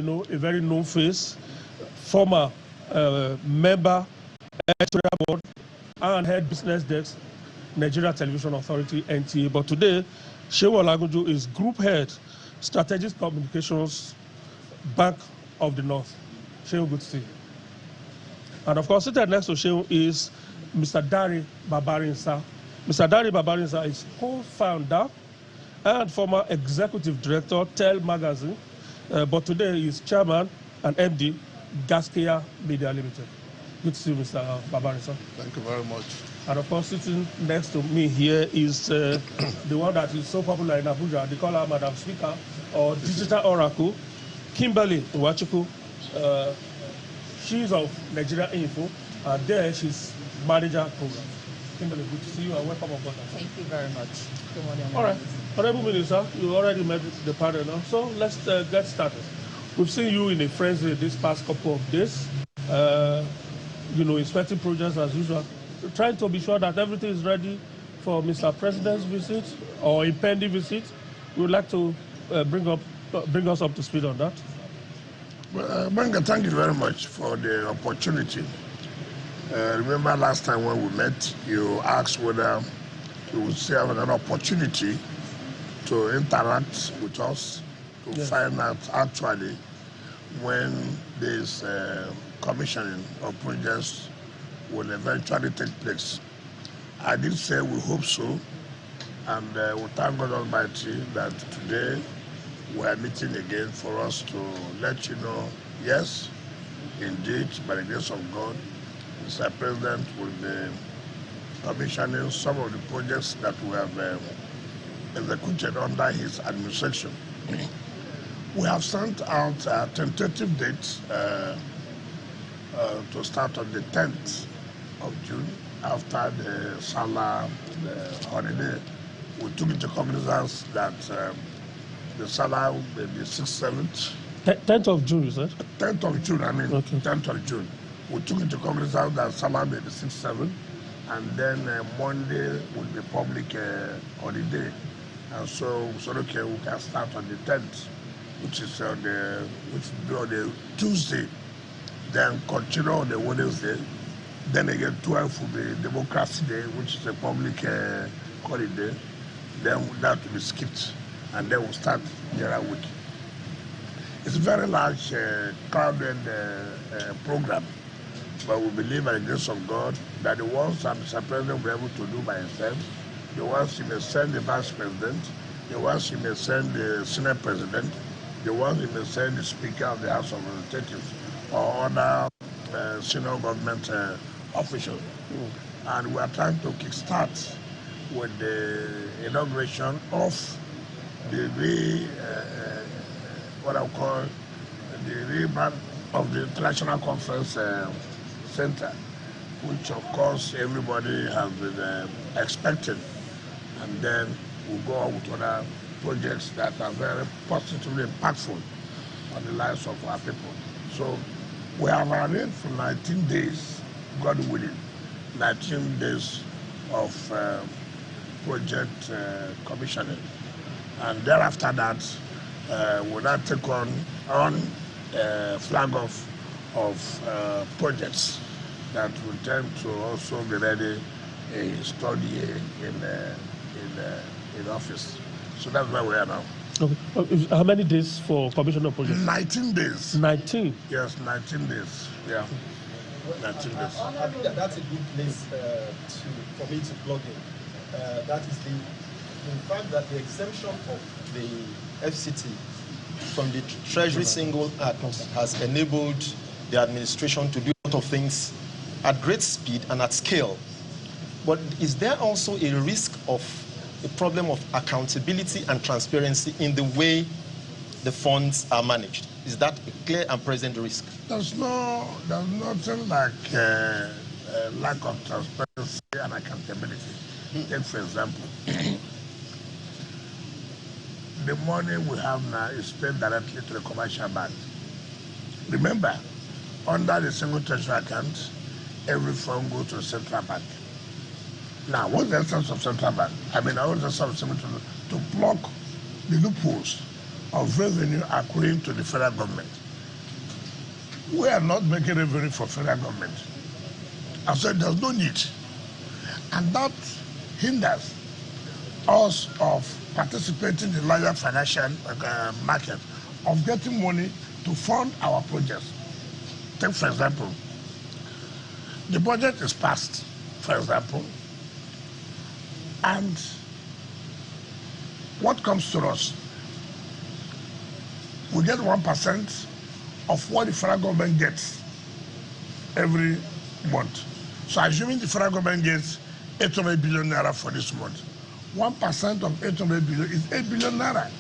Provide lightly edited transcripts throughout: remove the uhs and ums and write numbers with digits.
a very known face, former member, editorial board, and head business desk, Nigeria Television Authority, NTA. But today, Shehu Olagunju is group head, strategic communications, Bank of the North. Shehu, good to see you. And of course, seated next to Shehu is Mr. Dari Babarinsa. Mr. Dari Babarinsa is co-founder and former executive director, Tel Magazine, but today he is chairman and MD, Gaskia Media Limited. Good to see you, Mr. Babarinsa. Thank you very much. And of course, sitting next to me here is the one that is so popular in Abuja. They call her Madam Speaker or Digital Oracle, Kimberly Nwachukwu. She's of Nigeria Info, and there she's manager program. Kimberly, good to see you and welcome aboard. Thank you very much. Good morning. All right, Honorable Minister, you already met the panel now, so let's get started. We've seen you in a frenzy this past couple of days, inspecting projects as usual, trying to be sure that everything is ready for Mr. President's visit or impending visit. We would like to bring us up to speed on that. Well, Benga, thank you very much for the opportunity. Remember last time when we met, you asked whether you would have an opportunity to interact with us to find out actually when this commissioning of projects will eventually take place. I did say we hope so, and we thank God Almighty that today we are meeting again for us to let you know, yes, indeed, by the grace of God, Mr. President will be commissioning some of the projects that we have executed under his administration. We have sent out a tentative date to start on the 10th of June after the Salah holiday. We took into cognizance that the Salah will be 6th, 7th. 10th of June, you said? 10th of June, Okay. 10th of June. We took into cognizance that Salah will be 6th, 7th, and then Monday will be public holiday. And so we said, okay, we can start on the 10th, which is on the Tuesday, then continue on the Wednesday. Then again, 12th will be Democracy Day, which is a public holiday. Then that will be skipped, and then we'll start Derive week. It's a very large, crowded program, but we believe by the grace of God that the ones that Mr. President will be able to do by himself, the ones he may send the Vice President, the ones he may send the Senate President, the ones he may send the Speaker of the House of Representatives, or other senior government officials. And we are trying to kickstart with the inauguration of the what I call the rebrand of the International Conference Center, which of course everybody has been expecting. And then we'll go on with other projects that are very positively impactful on the lives of our people. So we have arranged for 19 days, God willing, 19 days of project commissioning. And thereafter that, we'll now take on flag off of projects that will tend to also be ready in study in office. So that's where we are now. Okay. How many days for commission of projects? 19 days. 19? Yes, 19 days. Yeah. 19 days. I think that's a good place for me to plug in. That is the fact that the exemption of the FCT from the Treasury Single Act has enabled the administration to do a lot of things at great speed and at scale. But is there also a risk of a problem of accountability and transparency in the way the funds are managed? Is that a clear and present risk? There's nothing like lack of transparency and accountability. Take for example, the money we have now is paid directly to the commercial bank. Remember, under the single treasury account, every fund goes to the central bank. Now, what's the essence of central bank? I mean, what's the essence of to block the loopholes of revenue accruing to the federal government. we are not making revenue for federal government. I said there's no need. And that hinders us of participating in the larger financial market, of getting money to fund our projects. Take, for example, the budget is passed, for example, and what comes to us? We get 1% of what the federal government gets every month. So assuming the federal government gets 800 billion naira for this month, 1% of 800 billion is 8 billion naira.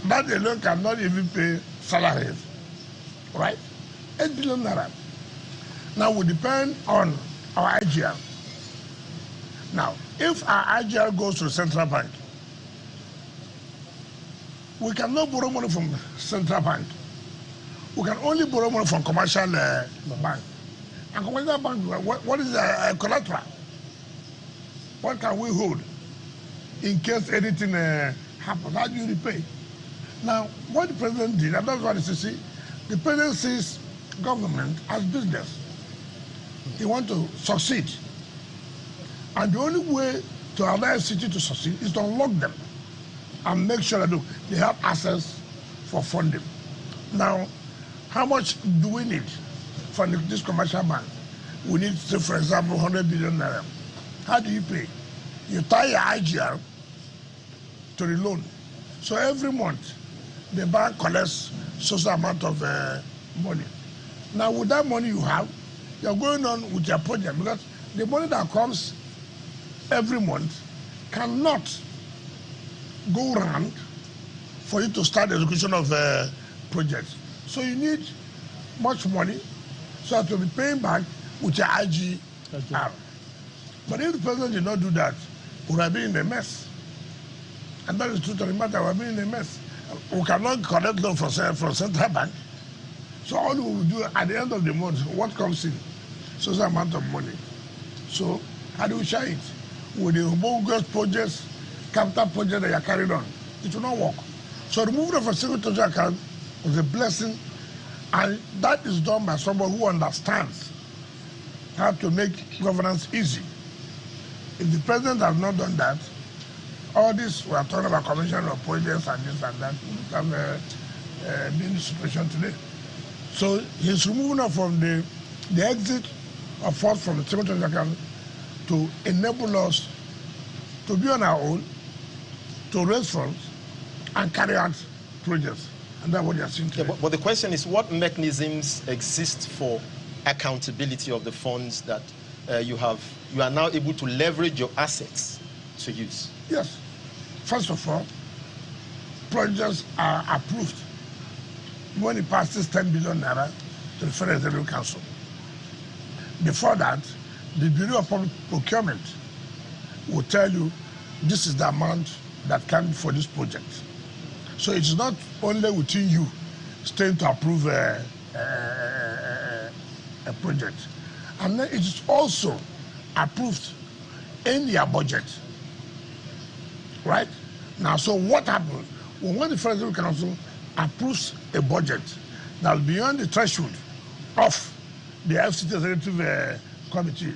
That alone cannot even pay salaries, right? 8 billion naira. Now we depend on our IGR. Now, if our IGR goes to the central bank, we cannot borrow money from central bank. We can only borrow money from commercial bank. And commercial bank, what is collateral? What can we hold in case anything happens? How do you repay? Now, what the president did, and that's what it is, the president sees government as business. He wants to succeed. And the only way to allow FCT to succeed is to unlock them and make sure that they have access for funding. Now, how much do we need from this commercial bank? We need, say, for example, 100 billion naira. How do you pay? You tie your IGR to the loan. So every month, the bank collects social amount of money. Now, with that money you have, you're going on with your project, because the money that comes every month cannot go around for you to start the execution of projects. So you need much money so that you'll be paying back with your IGR. But if the president did not do that, we would have been in a mess. And that is the truth of the matter, we have been in a mess. We cannot collect loan from central bank. So all we will do at the end of the month, what comes in? So the amount of money. So how do we share it? With the humongous projects, capital projects that you are carried on, it will not work. So removal of a single treasury account was a blessing, and that is done by someone who understands how to make governance easy. If the president has not done that, all this we are talking about commission of projects and this and that can be in the situation today. So his removal from the exit of funds from the single treasury account to enable us to be on our own, to raise funds and carry out projects. And that's what you're seeing today. Yeah, but the question is, what mechanisms exist for accountability of the funds that you are now able to leverage your assets to use? Yes. First of all, projects are approved when it passes 10 billion naira to the Federal Executive Council. Before that, the Bureau of Public Procurement will tell you this is the amount that can be for this project. So it's not only within you staying to approve a project. And then it is also approved in your budget. Right? Now, so what happens? When the Federal Council approves a budget that is beyond the threshold of the FCT Executive Committee,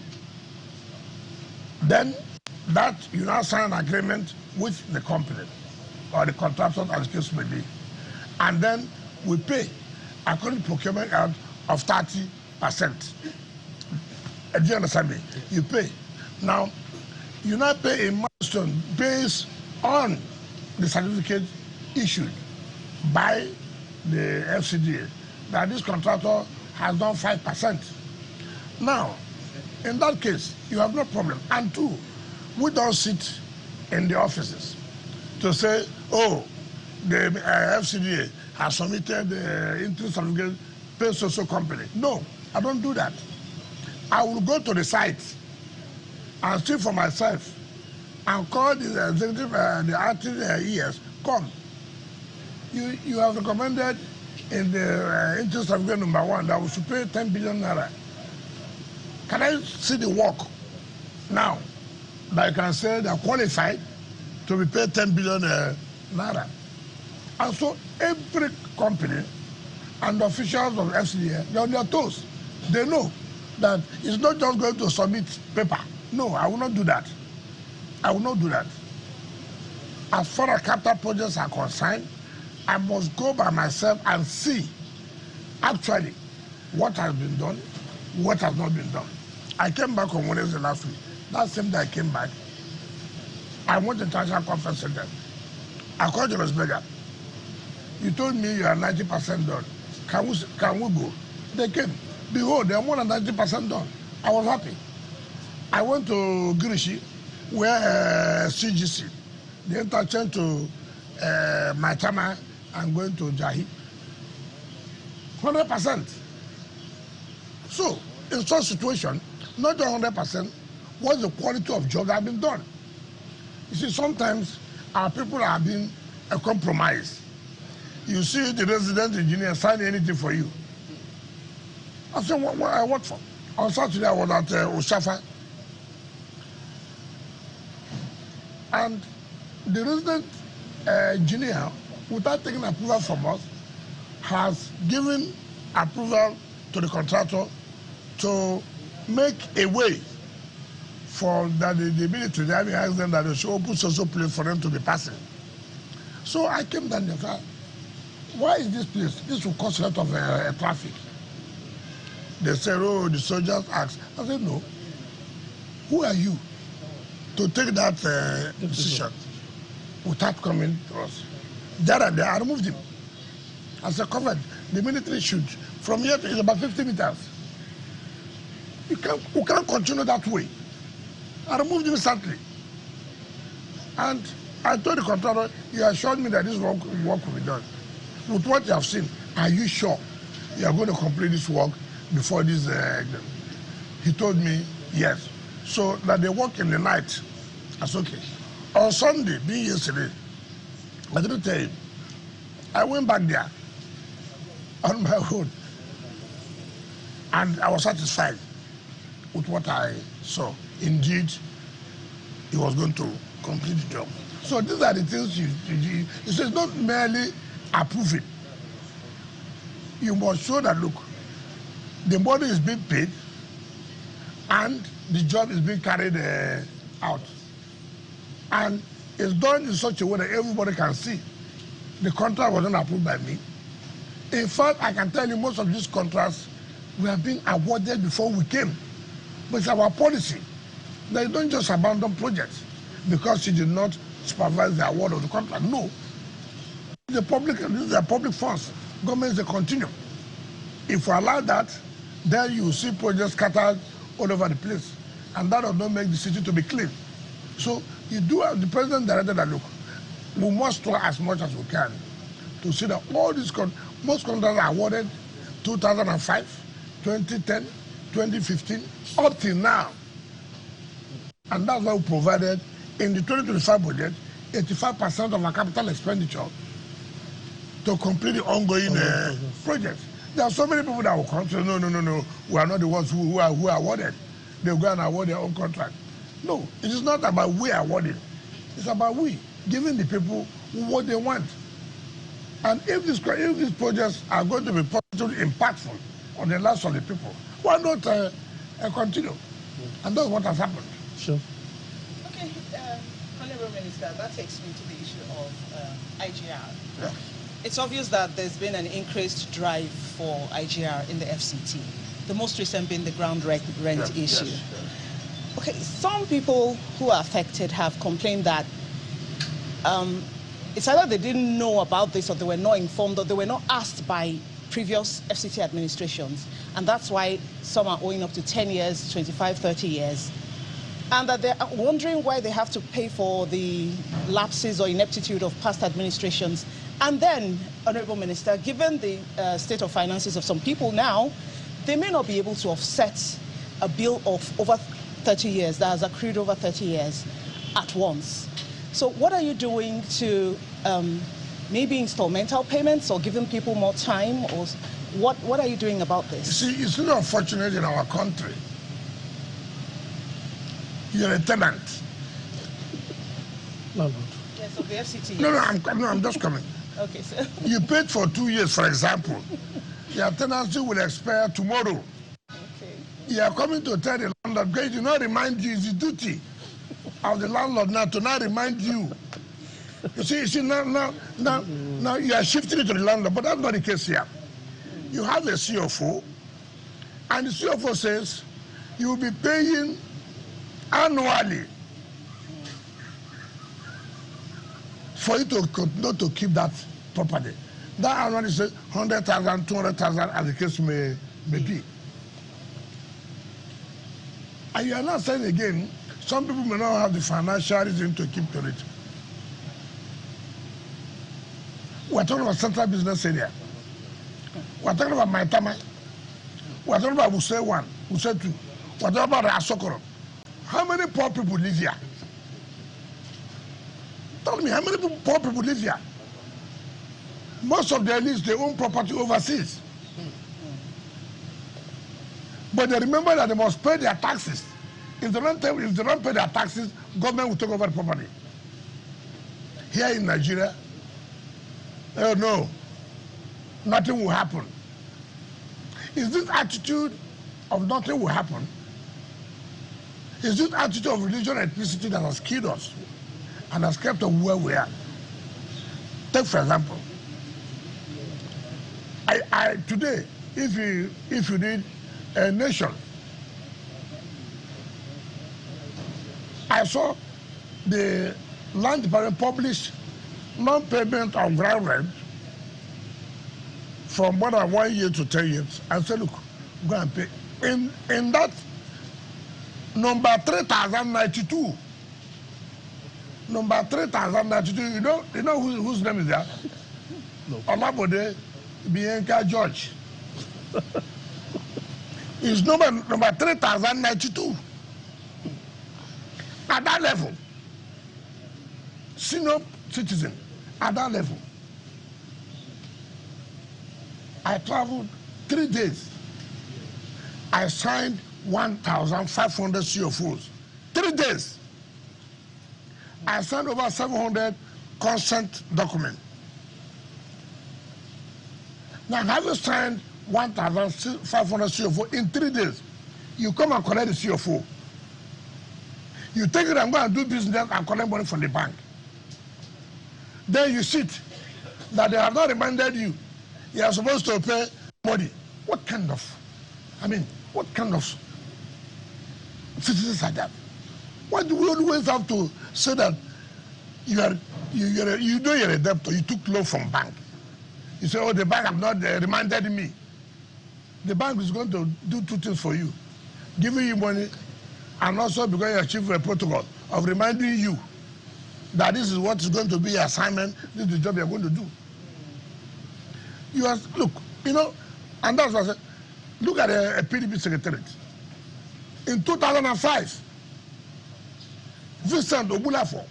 then that you now sign an agreement with the company or the contractor, as the case may be, and then we pay according to procurement out of 30%. Do you understand me? You pay. Now, you now pay a milestone based on the certificate issued by the FCDA that this contractor has done 5%. Now, in that case, you have no problem. And two, we don't sit in the offices to say, oh, the FCDA has submitted the interest certificate, pay social company. No, I don't do that. I will go to the site and see for myself and call the executive, the acting ES, come. You have recommended in the interest certificate number 1 that we should pay 10 billion naira. Can I see the work now that I can say they are qualified to be paid 10 billion naira? And so every company And the officials of FCT, they're on their toes. They know that it's not just going to submit paper. No, I will not do that. I will not do that. As far as capital projects are concerned, I must go by myself and see actually what has been done, what has not been done. I came back on Wednesday last week. That same day I came back, I went to the International Conference Center. I called Jonas Berger. You told me you are 90% done. Can we go? They came. Behold, they are more than 90% done. I was happy. I went to Girishi, where CGC, the interchange to Maitama and going to Jahi. 100%. So, in such situation, not just 100%, what's the quality of job that have been done? You see, sometimes our people are being compromised. You see the resident engineer sign anything for you. I said, what I work for? On Saturday, I was at Oshafa. And the resident engineer, without taking approval from us, has given approval to the contractor to make a way for that the ability to have asked them that they should open social place for them to be passing. So I came down there. Why is this place? This will cause a lot of traffic. They said, oh, the soldiers asked. I said, no. Who are you to take that decision without coming to us? There and there, I removed him. I said, covered. The military should. From here to it's about 50 meters. We can't continue that way. I removed him instantly. And I told the contractor, he assured me that this work will be done. With what you have seen, are you sure you are going to complete this work before this? He told me, yes. So that they work in the night. That's okay. On Sunday, being yesterday, I didn't tell you. I went back there on my own. And I was satisfied with what I saw. Indeed, he was going to complete the job. So these are the things you say, it's not merely approving. You must show that, look, the money is being paid and the job is being carried out. And it's done in such a way that everybody can see. The contract wasn't approved by me. In fact, I can tell you most of these contracts were being awarded before we came. But it's our policy. They don't just abandon projects because you did not supervise the award of the contract. No. The public, these are public funds. Governments, they continue. If we allow that, then you see projects scattered all over the place. And that does not make the city to be clean. So you do have the president directed that, look, we must try as much as we can to see that all these most contracts are awarded 2005, 2010, 2015, up till now. And that's why we provided in the 2025 budget 85% of our capital expenditure to complete the ongoing projects. There are so many people that will come and say, no, we are not the ones who are awarded. They'll go and award their own contract. No, it is not about we awarding. It's about we giving the people what they want. And if these projects are going to be positively impactful on the lives of the people, why not continue? And that's what has happened. Sure. Okay, Honorable Minister, that takes me to the issue of IGR. Yeah. It's obvious that there's been an increased drive for IGR in the FCT, the most recent being the ground rent issue. Yes. Okay, some people who are affected have complained that it's either they didn't know about this or they were not informed or they were not asked by previous FCT administrations, and that's why some are owing up to 10 years, 25, 30 years, and that they're wondering why they have to pay for the lapses or ineptitude of past administrations. And then, Honorable Minister, given the state of finances of some people now, they may not be able to offset a bill of over 30 years, that has accrued over 30 years at once. So what are you doing to maybe installmental payments or giving people more time, or what are you doing about this? You see, it's not unfortunate in our country. You're a tenant. Landlord. Yes, of the FCT. No, I'm just coming. Okay, so You paid for 2 years, for example. Your tenancy will expire tomorrow. okay. You are coming to tell the landlord, because you not remind you, it's the duty of the landlord now to not remind you. You see, now you are shifting it to the landlord, but that's not the case here. You have a CFO, and the CFO says you will be paying annually for you to continue to keep that property. That annually is 100,000, 200,000, as the case may be. And you are not saying again, some people may not have the financial reason to keep to it. We're talking about central business area. We're talking about Maitama. We're talking about Wuse 1, Wuse 2. We're talking about Asokoro. How many poor people live here? Tell me, how many poor people live here? Most of their elites, they own property overseas. But they remember that they must pay their taxes. If they don't pay their taxes, government will take over the property. Here in Nigeria, oh no, nothing will happen. Is this attitude of nothing will happen? Is this attitude of religion and ethnicity that has killed us and has kept us where we are? Take for example, today, if you need a nation, I saw the land department publish non-payment of ground rent from more than 1 year to 10 years. I said, look, go and pay. In that number 3092, number 3092, you know whose name is there? No. Olabode Bianca George. It's number 3092. At that level, senior citizen, at that level, I traveled 3 days. I signed 1,500 CFOs. 3 days. I signed over 700 consent documents. Now, having signed 1,500 CFO in 3 days, you come and collect the CFO. You take it and go and do business and collect money from the bank. Then you sit that they have not reminded you you are supposed to pay money. What kind of citizens are that? Why do we always have to say that you know you're a debtor, you took loan from bank? You say, oh, the bank have not reminded me. The bank is going to do 2 things for you: giving you money, and also because you achieve a protocol of reminding you that this is what is going to be your assignment, this is the job you're going to do. Look, and that's what I said. Look at a PDP secretariat. In 2005, Vincent Ogbulafo,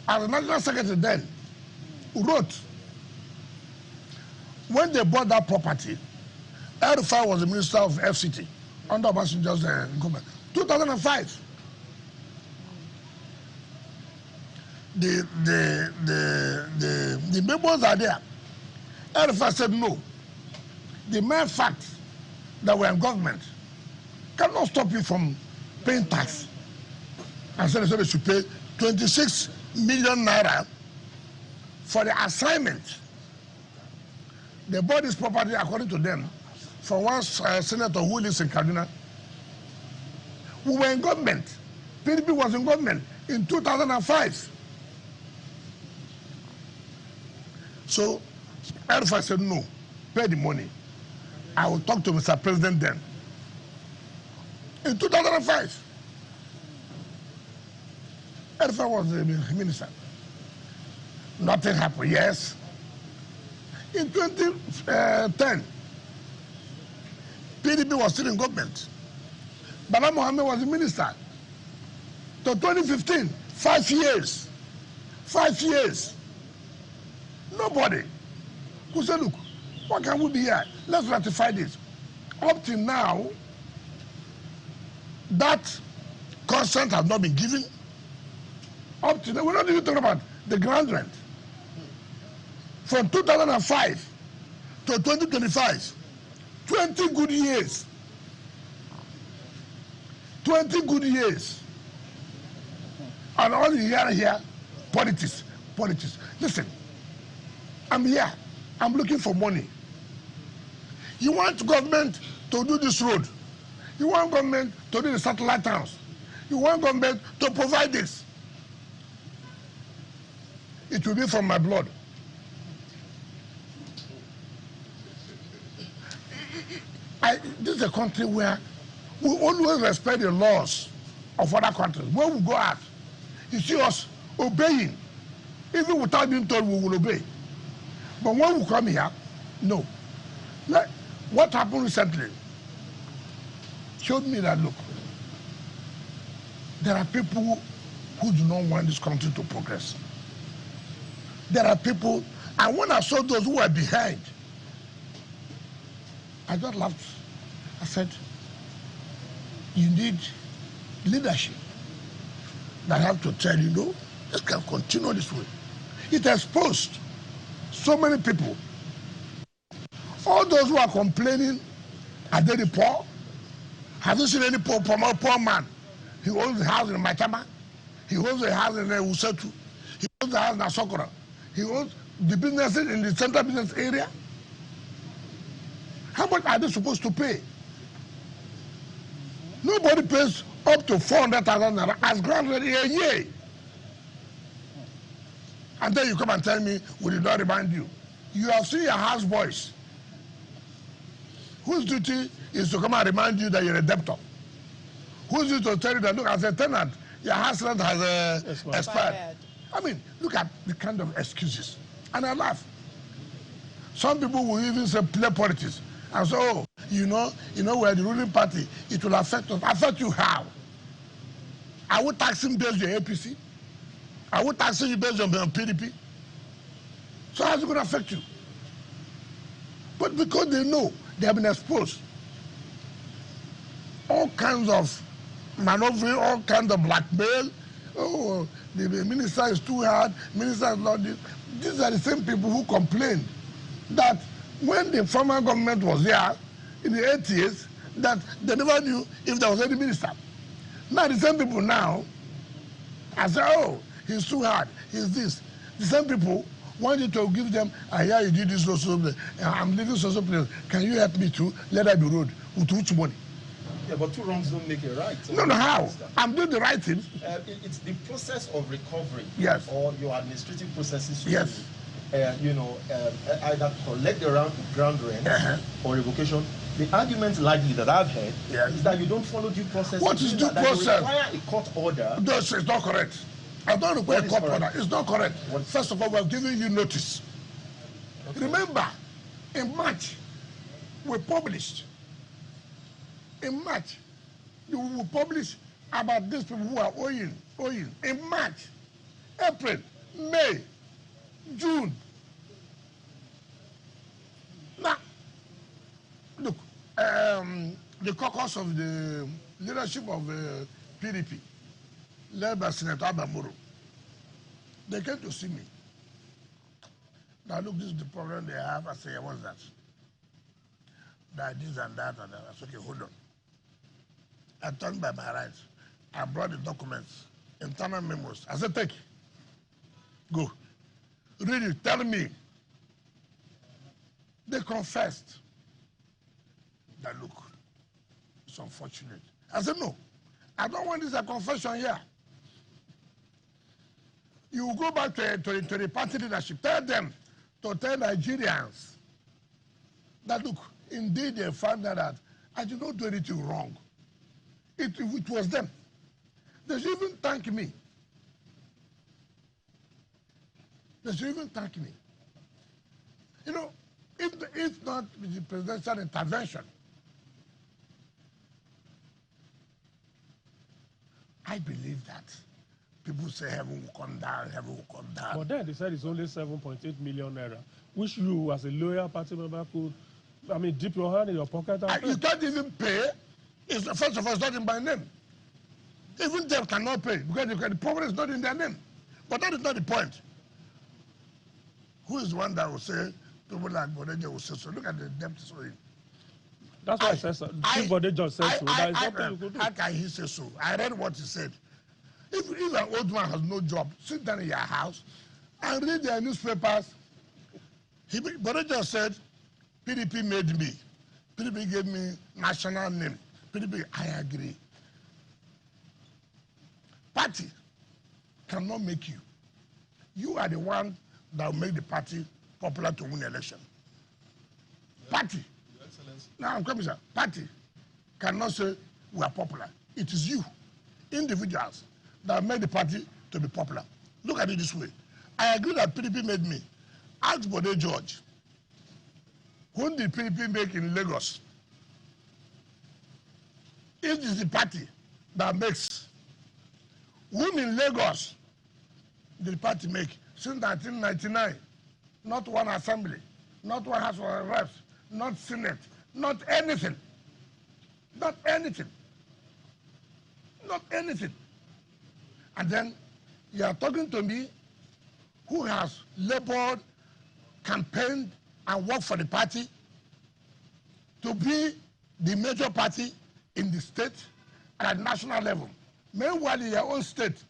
as the national secretary then, wrote, when they bought that property, El-Rufai was the minister of FCT under Obasanjo's government. 2005. The members are there. El-Rufai said no. The mere fact that we're in government cannot stop you from paying tax. And so they should pay 26 million naira for the assignment. They bought this property, according to them, from one senator who lives in Kaduna. We were in government. PDP was in government in 2005. So El-Rufai said, no, pay the money. I will talk to Mr. President then. In 2005, El-Rufai was the minister. Nothing happened, yes. In 2010, PDP was still in government. Bala Mohammed was the minister. To 2015, 5 years. 5 years. Nobody who said, look, what can we be here? Let's ratify this. Up till now, that consent has not been given. Up to now, we're not even talking about the ground rent. from 2005 to 2025, 20 good years. 20 good years. And all you hear here, politics, politics. Listen, I'm here. I'm looking for money. You want government to do this road. You want government to do the satellite towns. You want government to provide this. It will be from my blood. This is a country where we always respect the laws of other countries. When we go out, you see us obeying. Even without being told, we will obey. But when we come here, no. Like, what happened recently showed me that, look, there are people who do not want this country to progress. There are people, and when I saw those who were behind, I just laughed. I said, you need leadership that have to tell you, no, this can continue this way. It exposed so many people. All those who are complaining, are they the poor? Have you seen any poor man? He owns a house in Maitama. He owns a house in Usetu. He owns a house in Asokora. He owns the businesses in the central business area. How much are they supposed to pay? Nobody pays up to 400,000 naira as grant rate a year. And then you come and tell me, we did not remind you. You have seen your houseboys whose duty is to come and remind you that you're a debtor. Whose duty to tell you that, look, as a tenant, your house rent has expired. I mean, look at the kind of excuses. And I laugh. Some people will even say play politics. And so, oh, you know, we're the ruling party. It will affect us. Affect you how? Are we taxing based on APC? Are we taxing you based on PDP? So how's it going to affect you? But because they know they have been exposed, all kinds of maneuvering, all kinds of blackmail. Oh, the minister is too hard. Minister is not this. These are the same people who complained that when the former government was there in the 80s, that they never knew if there was any minister. Now the same people now, I say, oh, he's too hard, he's this. The same people want you to give them, I hear you did this, I'm living so place. Can you help me to let that be road? With which money? Yeah, but two wrongs don't make a right. So no, how? I'm doing the right thing. It's the process of recovery. Yes. Or your administrative processes. Yes. Either collect the ground rent or revocation. The argument largely that I've heard is that you don't follow due process. What is due process? You require a court order. No, it's not correct. I don't require a court order. It's not correct. First of all, we're giving you notice. Okay. Remember, in March, we published. In March, we will publish about these people who are owing. In March, April, May, June. Now, look, the caucus of the leadership of PDP, led by Senator Abamoro, they came to see me. Now, look, this is the problem they have. I say, what's that? That this and that and that. I said, okay, hold on. I turned by my rights. I brought the documents, internal memos. I said, take it. Go. Read it. Tell me. They confessed that, look, it's unfortunate. I said, no. I don't want this a confession here. You go back to the party leadership. Tell them to tell Nigerians that, look, indeed they found that I did not do anything wrong. It was them. They should even thank me. They should even thank me. You know, if not the presidential intervention, I believe that people say heaven will come down, heaven will come down. But then they said it's only 7.8 million naira, which you, as a loyal party member, could, I mean, dip your hand in your pocket and pay. You can't even pay. First of all, it's not in my name. Even Devt cannot pay because the problem is not in their name. But that is not the point. Who is the one that will say, people like Bodejo will say so? Look at the Devt story. That's why I said so. If Bodejo said so, that is something you could do. How can he say so? I read what he said. If an old man has no job, sit down in your house and read their newspapers. Bodejo said, PDP made me. PDP gave me national name. PDP, I agree. Party cannot make you. You are the one that will make the party popular to win the election. Party. Your Excellency. Now I'm coming, sir. Party cannot say we are popular. It is you, individuals, that made the party to be popular. Look at it this way. I agree that PDP made me. Ask Bode George, whom did PDP make in Lagos? It is the party that makes. Whom in Lagos did the party make since 1999? Not one assembly, not one House of Reps, not Senate, not anything. Not anything. Not anything. And then you are talking to me who has labored, campaigned, and worked for the party to be the major party in the state and at national level. Meanwhile, in your own state,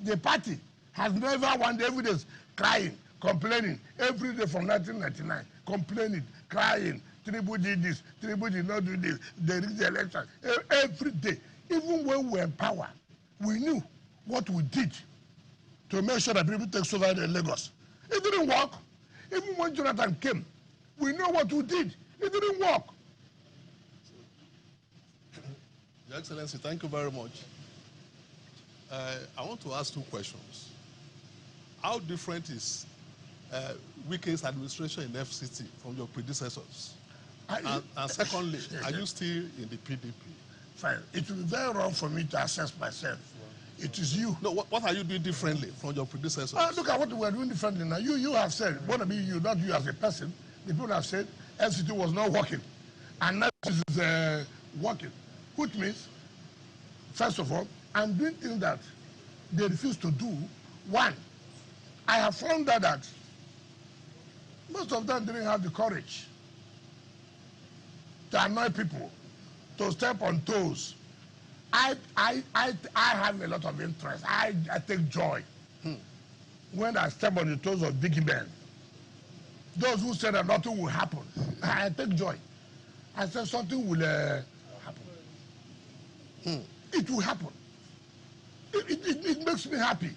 the party has never one day, every day, crying, complaining, every day from 1999, complaining, crying, Tinubu did this, Tinubu did not do this, they rigged the election, every day. Even when we were in power, we knew what we did to make sure that people take over in Lagos. It didn't work. Even when Jonathan came, we know what we did. It didn't work. Your Excellency, thank you very much. I want to ask two questions. How different is Wike's administration in FCT from your predecessors? And secondly, are you still in the PDP? Fine. It will be very wrong for me to assess myself. It is you. No, what are you doing differently from your predecessors? Look at what we are doing differently now. You have said, what I mean, you, not you as a person, the people have said FCT was not working. And now it is working. Which means, first of all, I'm doing things that they refuse to do. One, I have found out that most of them didn't have the courage to annoy people, to step on toes. I have a lot of interest. I take joy when I step on the toes of big men. Those who say that nothing will happen, I take joy. I said something will happen. It will happen. It makes me happy.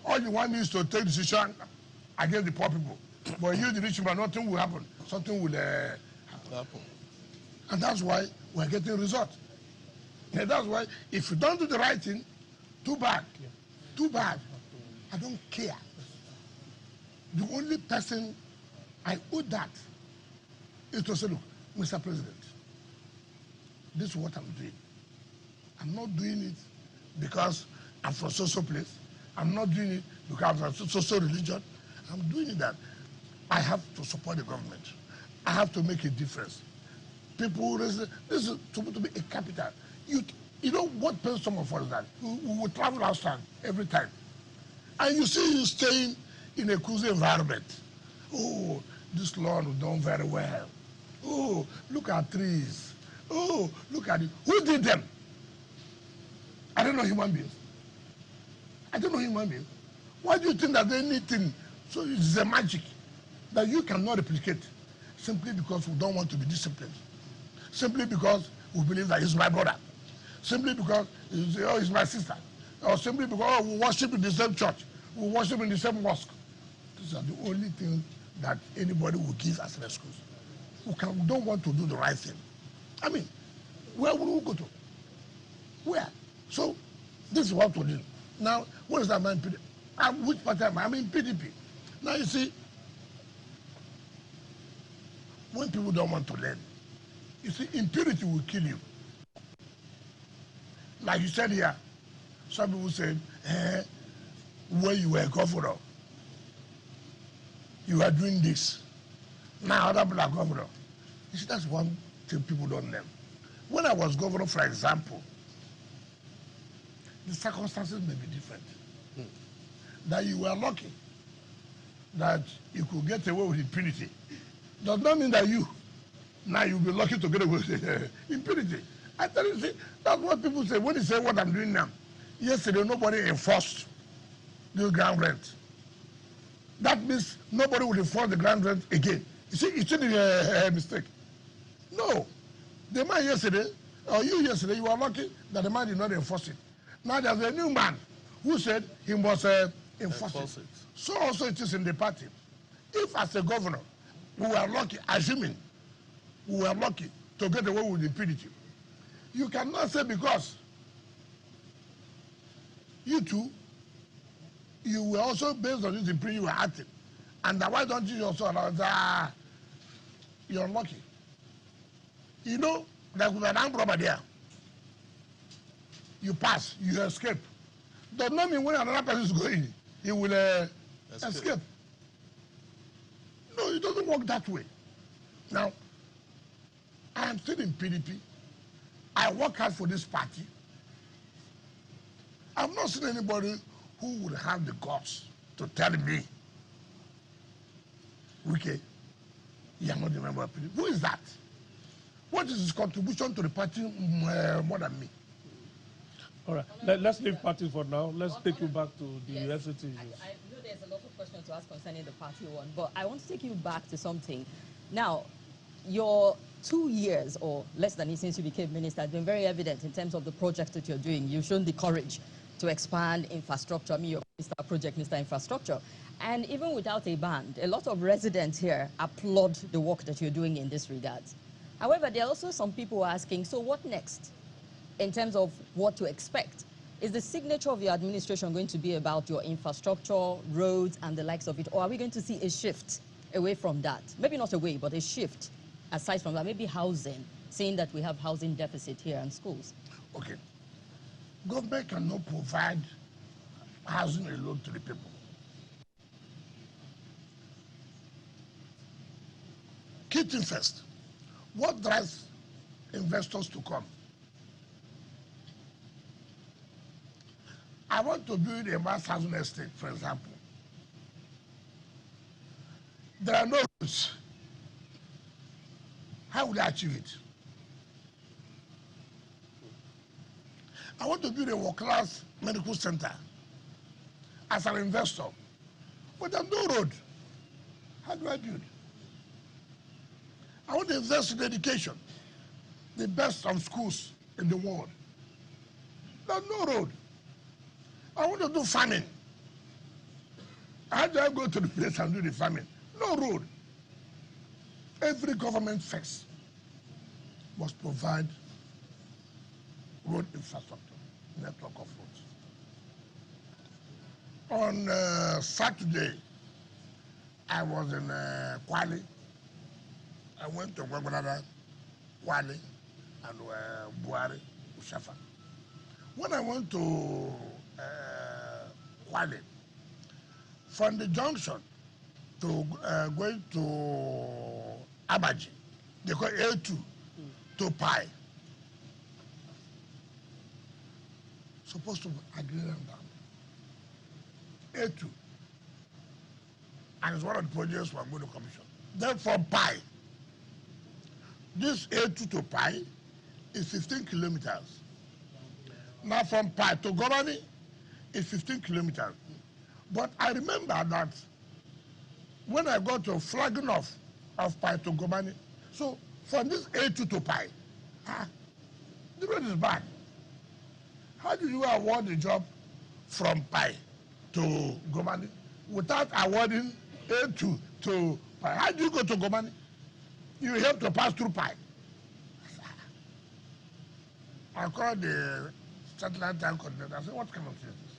All you want is to take decision against the poor people. But you, the rich man, nothing will happen. Something will happen. And that's why we're getting results. And that's why if you don't do the right thing, too bad. Too bad. I don't care. The only person I owe that is to say, look, Mr. President, this is what I'm doing. I'm not doing it because I'm from social place. I'm not doing it because I'm from social religion. I'm doing it that I have to support the government. I have to make a difference. People, this is supposed to be a capital. You know what pains some of us that we will travel outside every time. And you see you staying in a cozy environment. Oh, this lawn was done very well. Oh, look at trees. Oh, look at it. Who did them? I don't know human beings. I don't know human beings. Why do you think that anything, so it's a magic that you cannot replicate simply because we don't want to be disciplined? Simply because we believe that he's my brother. Simply because he's my sister. Or simply because we worship in the same church. We worship in the same mosque. These are the only things that anybody will give as an excuse. We don't want to do the right thing. I mean, where will we go to? Where? So, this is what we do. Now, what is that man? Which party am I? I'm in PDP. Now, you see, when people don't want to learn, you see, impurity will kill you. Like you said here, some people said, when you were governor, you are doing this. Now other people are governor. You see, that's one thing people don't learn. When I was governor, for example, the circumstances may be different. That you were lucky that you could get away with impunity does not mean that now you'll be lucky to get away with impunity. I tell you, see, that's what people say when they say what I'm doing now. Yesterday, nobody enforced the ground rent. That means nobody will enforce the ground rent again. You see, it's a mistake. No. The man yesterday, or you yesterday, you were lucky that the man did not enforce it. Now there's a new man who said he must enforce it. So also it is in the party. If as a governor, we were lucky, assuming we were lucky to get away with impunity, you cannot say because you too, you were also based on this impunity you were acting. And why don't you also allow you're lucky. You know, there was an armed robber there. You pass, you escape. Does not mean when another person is going, he will escape. No, it doesn't work that way. Now, I am still in PDP. I work hard for this party. I've not seen anybody who would have the guts to tell me, Wike, you are not a member of PDP. Who is that? What is his contribution to the party more than me? All right, let's leave party for now. Let's take you back to the FCT issues. I know there's a lot of questions to ask concerning the party one, but I want to take you back to something. Now, your 2 years or less than it since you became minister has been very evident in terms of the projects that you're doing. You've shown the courage to expand infrastructure. I mean, you're Mr. Infrastructure. And even without a band, a lot of residents here applaud the work that you're doing in this regard. However, there are also some people asking, so what next in terms of what to expect? Is the signature of your administration going to be about your infrastructure, roads, and the likes of it? Or are we going to see a shift away from that? Maybe not away, but a shift aside from that, maybe housing, seeing that we have housing deficit here and schools. Okay. Government cannot provide housing alone to the people. Key thing first, what drives investors to come? I want to build a mass housing estate, for example. There are no roads. How would I achieve it? I want to build a world-class medical center as an investor, but there's no road. How do I build? I want to invest in education, the best of schools in the world. There's no road. I want to do farming. How do I go to the place and do the farming? No road. Every government first must provide road infrastructure, network of roads. On Saturday, I was in Kwale. I went to Gwagwalada, Kwale, and Buhari, Ushafa. When I went to Kwale, from the junction to going to Abuja, they call A2 to Pi. Supposed to agree on that. A2. And it's one of the projects we're going to commission. Then from Pi, this A2 to Pi is 15 kilometers. Now from Pi to Gomani is 15 kilometers. But I remember that when I got to flagging off of Pi to Gomani, so from this A2 to Pi, the road is bad. How do you award the job from Pi to Gomani without awarding A2 to Pi? How do you go to Gomani? You have to pass through Pi. I called the satellite time coordinator. I said, what kind of thing is this?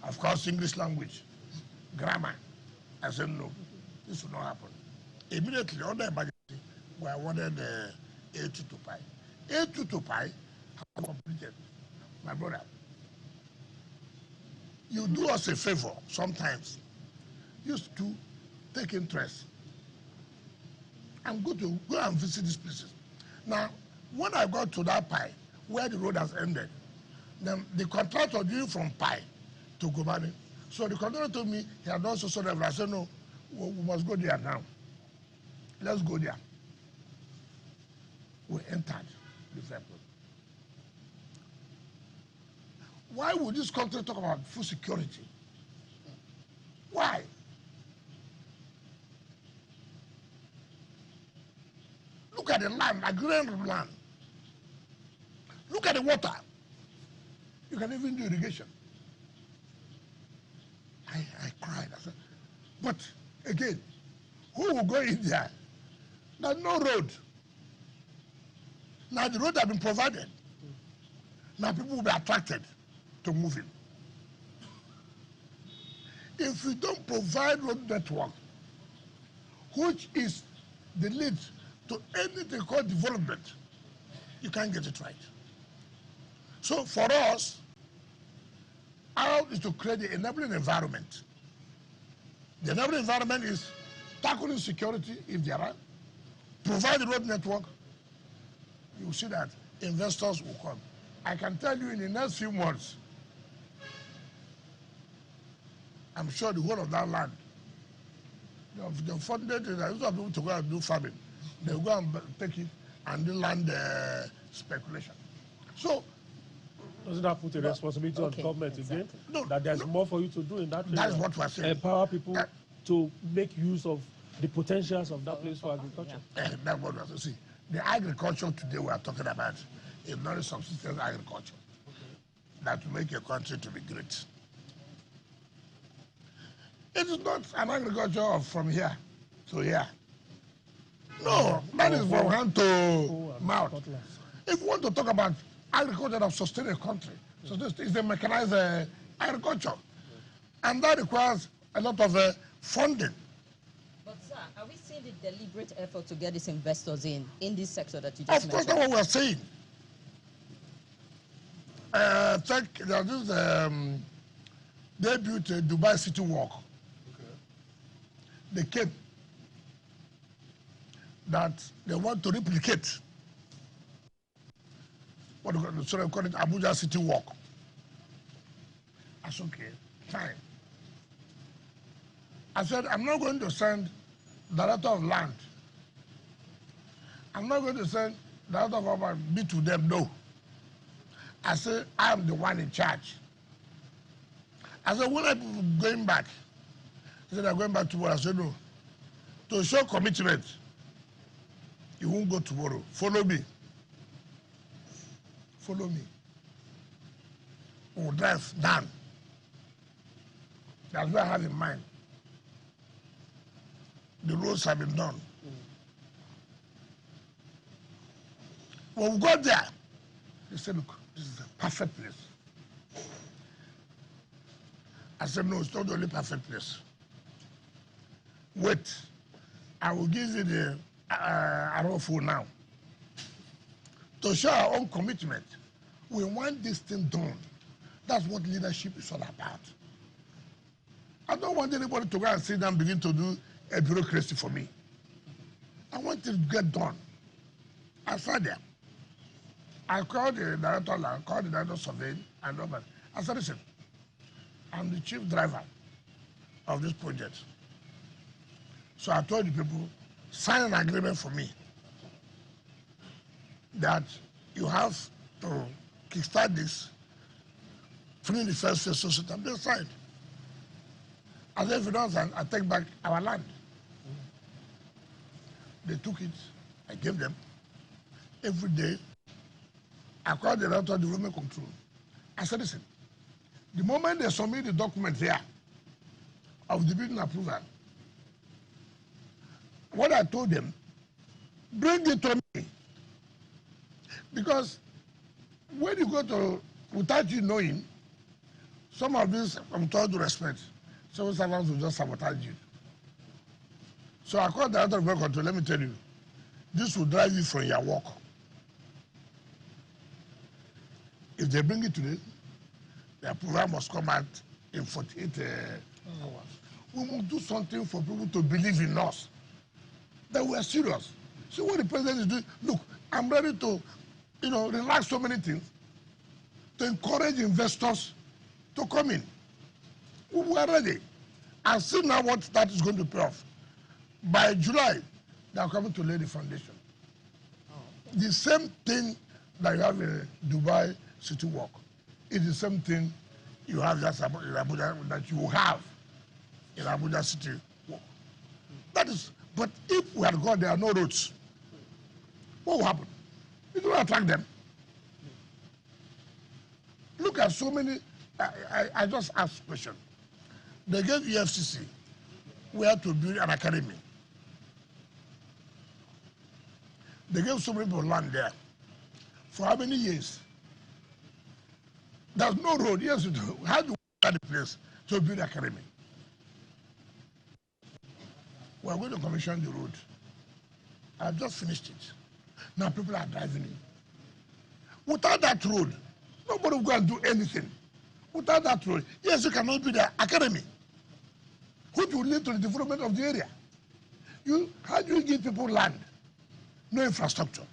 Of course, English language, grammar. I said, no, this will not happen. Immediately, under emergency, we awarded A2 to Pi. A2 to Pi have completed. My brother, you do us a favor sometimes. Used to take interest and go and visit these places. Now, when I got to that Pi, where the road has ended, then the contractor did from Pi to Gomani. So the contractor told me he had also sold everything. I said, no, we must go there now. Let's go there. We entered this airport. Why would this country talk about food security? Why? Look at the land, agrarian land. Look at the water. You can even do irrigation. I cried. I said, but again, who will go in there? There's no road. Now the road has been provided. Now people will be attracted to moving. If we don't provide road network, which is the lead to anything called development, you can't get it right. So for us, our is to create the enabling environment. The enabling environment is tackling security if there are, provide the road network. You will see that investors will come. I can tell you in the next few months, I'm sure the whole of that land, the funded, there's some people to go and do farming. They'll go and take it and do land speculation. So, doesn't that put a responsibility on government again? No, that there's more for you to do in that area. That is what we're saying. Empower people to make use of the potentials of that place for agriculture. That's what we're saying. See, the agriculture today we are talking about is not a subsistence agriculture that will make a country to be great. It is not an agriculture from here to here. No, that is from hand to mouth. If you want to talk about agriculture that sustains a country, so this is the mechanized agriculture. And that requires a lot of funding. But sir, are we seeing the deliberate effort to get these investors in this sector that you just mentioned? Of course, that's what we're saying. They built a Dubai City Walk. They came that they want to replicate what we call it Abuja City Walk. I said, okay, fine. I said, I'm not going to send director of land. I'm not going to send director of urban be to them, no. I said, I am the one in charge. I said, when are people going back? He said, I'm going back tomorrow. I said, no. To show commitment, you won't go tomorrow. Follow me. Follow me. We'll drive down. That's what I have in mind. The roads have been done. When we got there, they said, look, this is a perfect place. I said, no, it's not the only perfect place. Wait, I will give you the arrowful now. To show our own commitment, we want this thing done. That's what leadership is all about. I don't want anybody to go and sit down and begin to do a bureaucracy for me. I want it to get done. I sat there. I called the director, I called the director of surveying, and all that. I said, listen, I'm the chief driver of this project. So I told the people, sign an agreement for me that you have to kickstart this, finish the first phase, so that they signed. As if you don't sign, I take back our land. They took it, I gave them. Every day, I called the director of development control. I said, listen, the moment they submit the document here of the building approval, what I told them, bring it to me. Because when you go to, without you knowing, some of these, I'm told to respect, civil servants will just sabotage you. So I called the director of development control, let me tell you, this will drive you from your work. If they bring it today, the approval must come out in 48 hours. We must do something for people to believe in us, that we are serious. See what the president is doing. Look, I'm ready to, relax so many things to encourage investors to come in. We are ready. And see now what that is going to pay off. By July, they are coming to lay the foundation. The same thing that you have in Dubai City Walk is the same thing you have just in Abuja, that you have in Abuja City Walk. That is, but if we had gone, there are no roads, what will happen? It will attract them. Look at so many, I just asked a question. They gave FCT where to build an academy. They gave so many people land there. For how many years? There's no road. Yes, how do we get the place to build an academy? We're going to commission the road. I've just finished it. Now people are driving in. Without that road, nobody will go and do anything. Without that road, yes, you cannot build an academy, which will lead to the development of the area. How do you give people land? No infrastructure.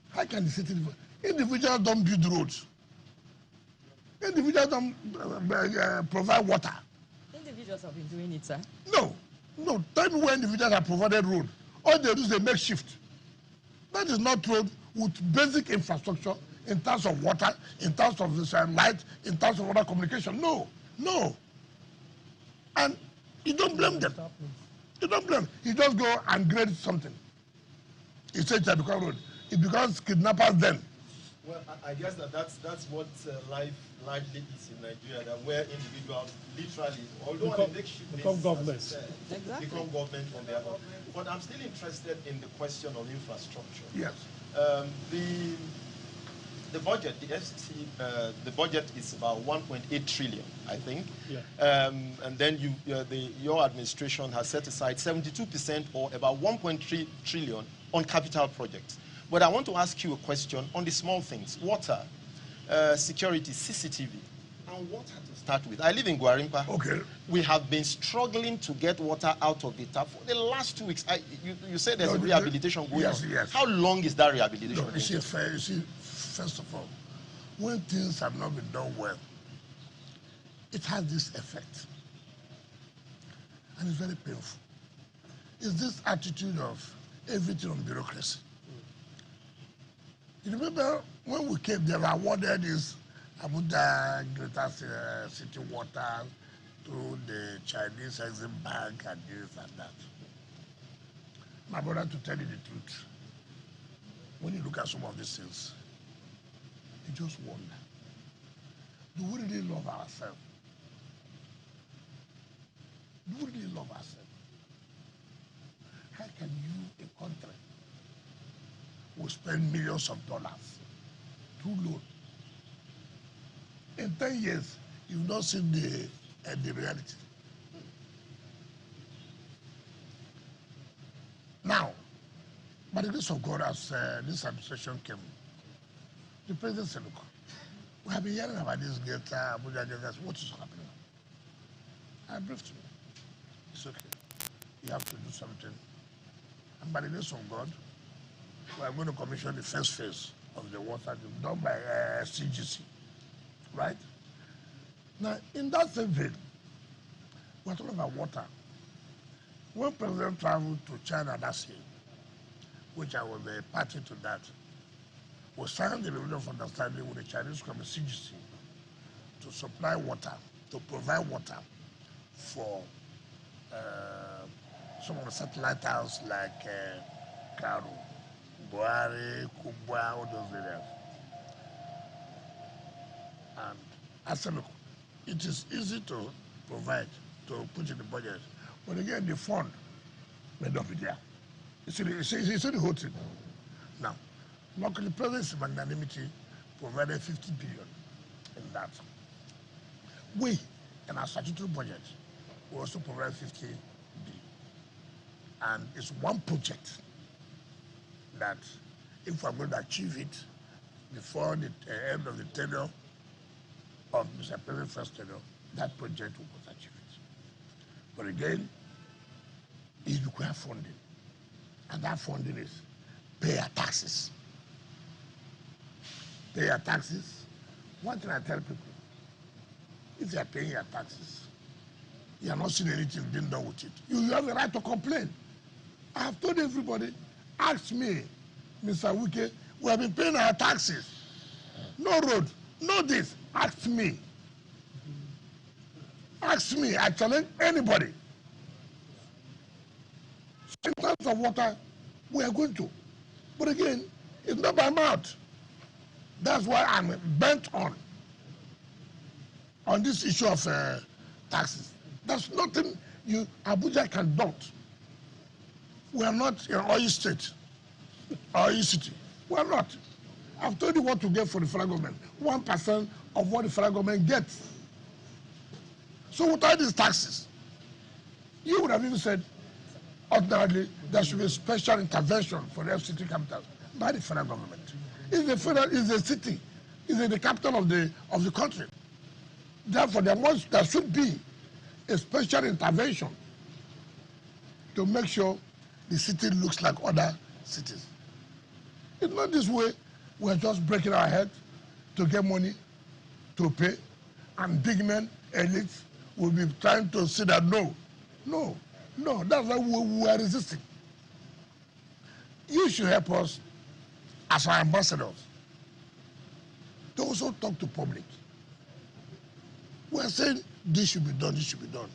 How can the city? Individuals don't build roads. Individuals don't provide water. Individuals have been doing it, sir. No. Tell me where individuals have provided road. All they do is they make shift. That is not road with basic infrastructure in terms of water, in terms of light, in terms of water communication. No. And you don't blame them. You don't blame. You just go and grade something. You say it becomes road. It becomes kidnappers then. Well, I guess that's what life largely is in Nigeria, that where individuals literally, although become government. Exactly. Become government on their own. But I'm still interested in the question of infrastructure. Yes. The budget, the FCT, the budget is about 1.8 trillion, I think. Yeah. And then your administration has set aside 72% or about 1.3 trillion on capital projects. But I want to ask you a question on the small things: water, security, CCTV, and water to start with. I live in Guarimpa. Okay. We have been struggling to get water out of the tap for the last 2 weeks. You said there's a rehabilitation going on. Yes. How long is that rehabilitation? You see, first of all, when things have not been done well, it has this effect. And it's very painful. It's this attitude of everything on bureaucracy. You remember when we came, they were awarded this Abuja Greater City Water to the Chinese Exim Bank and this and that. My brother, to tell you the truth, when you look at some of these things, you just wonder, do we really love ourselves? Do we really love ourselves? How can you, a country, will spend millions of dollars to loan? In 10 years, you've not seen the reality. Now, by the grace of God, as this administration came, the president said, look, we have been hearing about this Abuja, what is happening? I briefed him. It's okay. You have to do something. And by the grace of God, we are going to commission the first phase of the water done by CGC, right? Now, in that same vein, we're talking about water. When President traveled to China last year, which I was a party to that, we signed the memorandum of understanding with the Chinese government, CGC, to supply water, to provide water for some of the satellite towns like Karu, Buhari, Kubwa, all those areas. And I said, look, it is easy to provide, to put in the budget. But again, the fund may not be there. You see the whole thing. Now, luckily, President's magnanimity provided 50 billion in that. We, in our statutory budget, we also provide 50 billion. And it's one project that, if we're going to achieve it before the end of the tenure of Mr. President's first tenure, that project will achieve it. But again, it requires funding. And that funding is pay your taxes. Pay your taxes. One thing I tell people, if you are paying your taxes, you are not seeing anything being done with it. You have a right to complain. I have told everybody, ask me, Mr. Wike, we have been paying our taxes. No road, no this. Ask me. Ask me. I challenge anybody. So in terms of water, we are going to. But again, it's not by mouth. That's why I'm bent on this issue of taxes. There's nothing Abuja can don't. We are not an oil state, oil city. We are not. I've told you what to get for the federal government. 1% of what the federal government gets. So without these taxes, you would have even said, ordinarily, there should be a special intervention for the FCT capital by the federal government. It's the city, it's the capital of the country. Therefore, there should be a special intervention to make sure the city looks like other cities. It's not this way. We're just breaking our head to get money to pay, and big men, elites, will be trying to say that no. That's why we are resisting. You should help us as our ambassadors to also talk to public. We are saying this should be done, this should be done.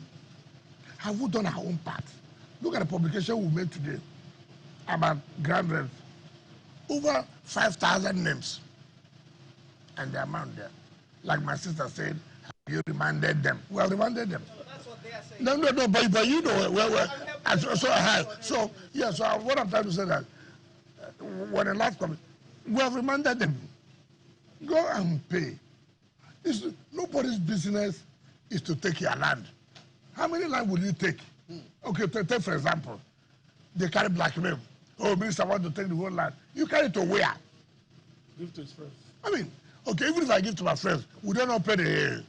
Have we done our own part? Look at the publication we made today about grand rents. Over 5,000 names and the amount there. Like my sister said, have you reminded them? We have reminded them. So that's what they are saying. No, but you know, so what I'm trying to say that when the last comment, we have reminded them, go and pay. Nobody's business is to take your land. How many land will you take? Okay, take for example, they carry blackmail. Oh, minister, I want to take the whole land. You carry it to where? Give to his friends. I mean, okay, even if I give to my friends, would they not pay the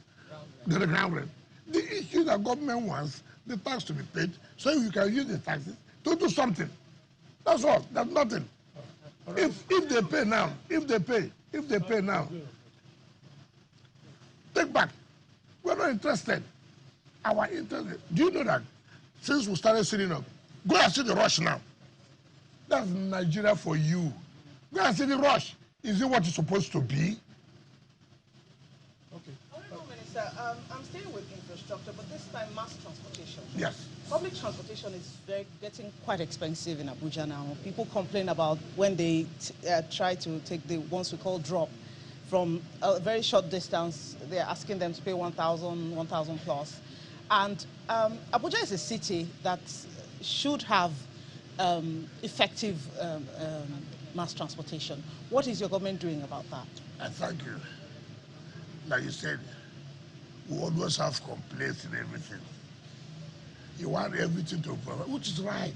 ground rent? The issue that government wants the tax to be paid, so you can use the taxes to do something. That's all. That's nothing. If they pay now, if they pay now, take back. We're not interested. Our interest. Do you know that since we started sitting up, go and see the rush now. That's Nigeria for you. Go and see the rush. Is it what it's supposed to be? Okay. Honorable Minister, I'm staying with infrastructure, but this time mass transportation. Yes. Public transportation is getting quite expensive in Abuja now. People complain about when they try to take the ones we call drop from a very short distance. They're asking them to pay 1,000, 1,000 plus. And Abuja is a city that should have effective mass transportation. What is your government doing about that? Thank you. Like you said, we always have complaints in everything. You want everything to provide, which is right.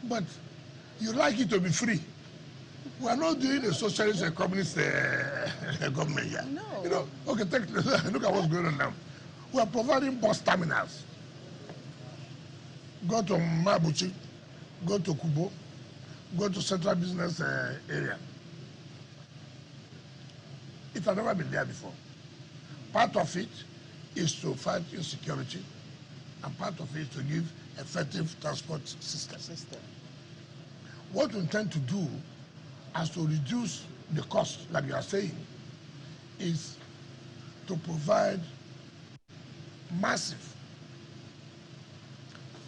But you like it to be free. We are not doing a socialist and communist government here. No. You know, okay, look at what's going on now. We are providing bus terminals. Go to Mabuchi, go to Kubo, go to Central Business Area. It has never been there before. Part of it is to fight insecurity, and part of it is to give effective transport system. What we intend to do as to reduce the cost, like you are saying, is to provide massive,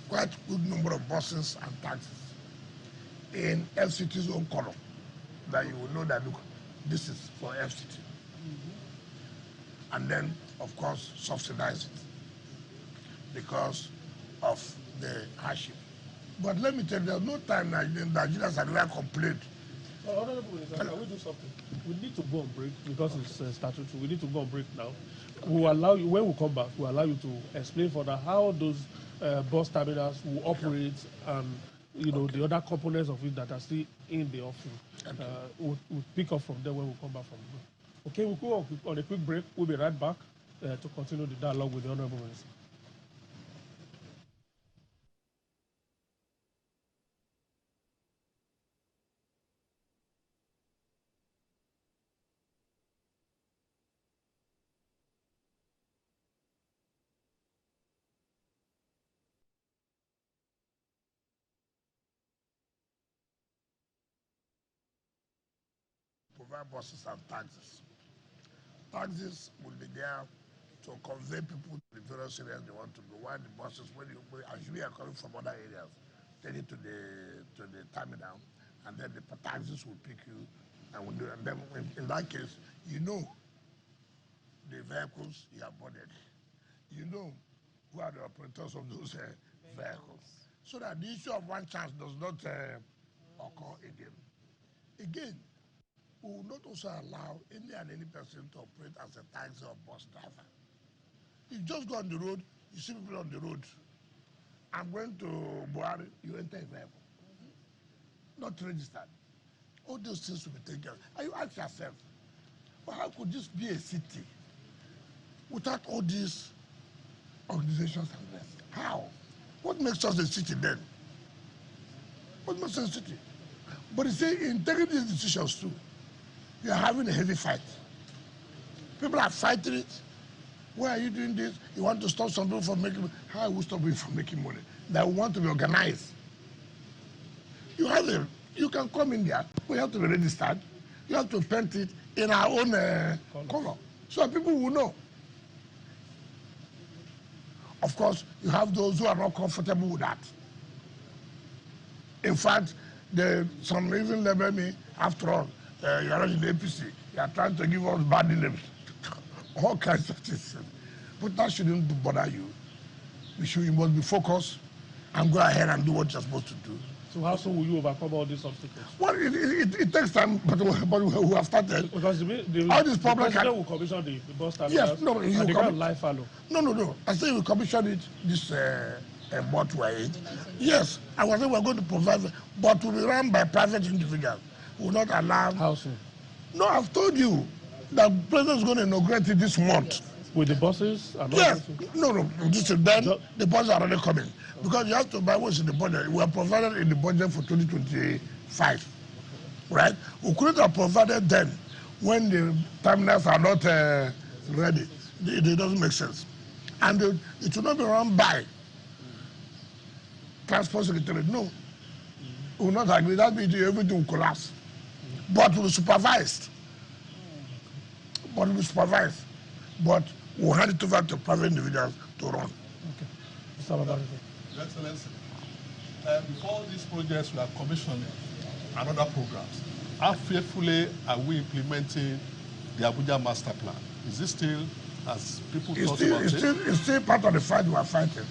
quite good number of buses and taxis in FCT's own column, that you will know that, look, this is for FCT. And then, of course, subsidize it because of the hardship. But let me tell you, there's no time Nigerians have ever complained. Honorable Minister, can we do something? We need to go on break because it's statutory. We need to go on break now. We'll allow you, when we come back, we'll allow you to explain further how those bus terminals will operate and the other components of it that are still in the offering. We'll pick up from there when we come back from the break. Okay, we'll go on a quick break. We'll be right back to continue the dialogue with the Honorable Minister. provide buses and taxis. Taxis will be there to convey people to the various areas they want to go. While the buses, when you actually are coming from other areas, take it to the terminal, and then the taxis will pick you, and then in that case, you know the vehicles you have boarded. You know who are the operators of those vehicles, so that the issue of one chance does not occur again. Again, we will not also allow any and any person to operate as a taxi or bus driver. You just go on the road, you see people on the road. I'm going to Buhari, you enter a vehicle. Not registered. All those things will be taken care of. And you ask yourself, well, how could this be a city without all these organizations and rest? How? What makes us a city then? What makes us a city? But you see, in taking these decisions too, you are having a heavy fight. People are fighting it. Why are you doing this? You want to stop some people from making money. How will stop people from making money? That want to be organized. You can come in there, we have to be registered. You have to paint it in our own color, so people will know. Of course, you have those who are not comfortable with that. In fact, some even label me, after all, you are not in the APC. You are trying to give us bad names. All kinds of things. But that shouldn't bother you. You must be focused and go ahead and do what you're supposed to do. So how soon will you overcome all these obstacles? Well, it takes time, but we have started. Because all these problems the president will commission the bus terminals, yes, no, and they can't lie fallow. No. I say we commission it this month we're in. Yes, I was saying we're going to provide, but will be run by private individuals. We will not allow. How soon? No, I've told you that the president is going to inaugurate it this month. With the buses? And yes. No. Then the buses are already coming. Because you have to buy what's in the budget. We are provided in the budget for 2025. Right? We couldn't have provided them when the terminals are not ready. It doesn't make sense. And it will not be run by Transport Secretary. No. We will not agree. That means everything will collapse. But we'll be supervised. But we'll hand it over to private individuals to run. Okay. Your Excellency, before these projects we are commissioning and other programs, how faithfully are we implementing the Abuja master plan? Is it still, as people talk about it? It's still part of the fight we are fighting.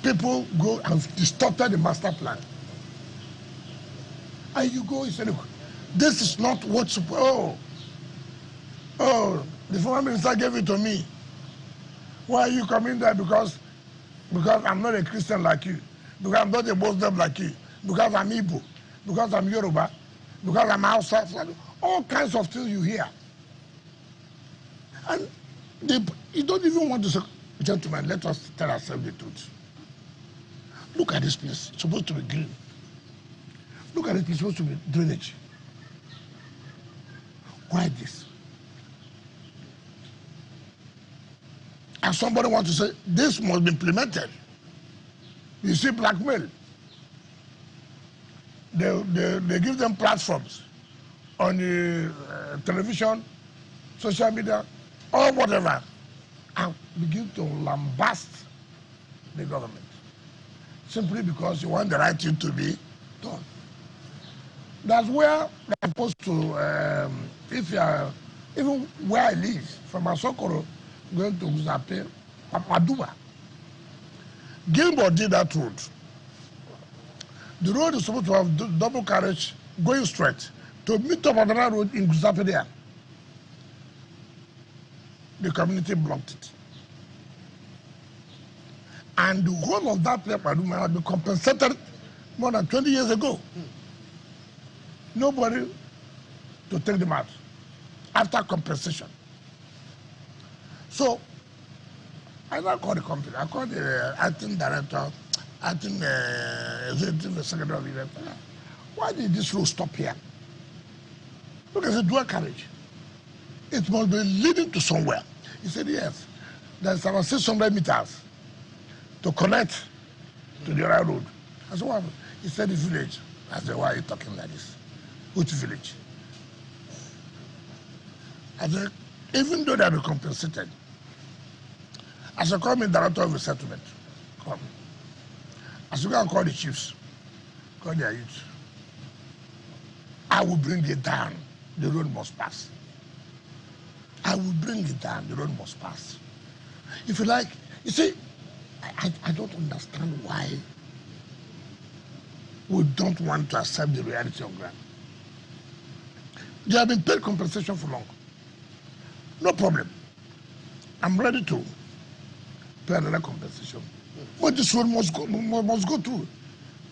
People go and distorted the master plan. And you go and say, look, this is not what's supposed. Oh, the former minister gave it to me. Why are you coming there? Because I'm not a Christian like you, because I'm not a Muslim like you, because I'm Igbo, because I'm Yoruba, because I'm outside, all kinds of things you hear. And you don't even want to say, gentlemen, let us tell ourselves the truth. Look at this place, it's supposed to be green. Look at it, it's supposed to be drainage. Why this? And somebody wants to say, this must be implemented. You see blackmail. They give them platforms on the television, social media, or whatever, and begin to lambast the government. Simply because you want the right thing to be done. That's where they're supposed to, if you are, even where I live, from Asokoro, going to Uzape, Papaduma. Gilmore did that road. The road is supposed to have double carriage going straight to meet up on another road in Uzape there. The community blocked it. And the whole of that place, Papaduma, had been compensated more than 20 years ago. Nobody to take them out after compensation. So, I now called the company. I called the acting director, acting executive secretary of the event. Why did this road stop here? Look, it's a dual carriage. It must be leading to somewhere. He said, yes. There's about 600 meters to connect to the other road. I said, what happened? He said, the village. I said, why are you talking like this? which village? I said, even though they have been compensated, I said, call me director of the settlement. Come. I said, go and call the chiefs. Call their youth. I will bring it down. The road must pass. I will bring it down. The road must pass. If you like, you see, I don't understand why we don't want to accept the reality on ground. They have been paid compensation for long. No problem. I'm ready to pay another compensation. But this road must go through.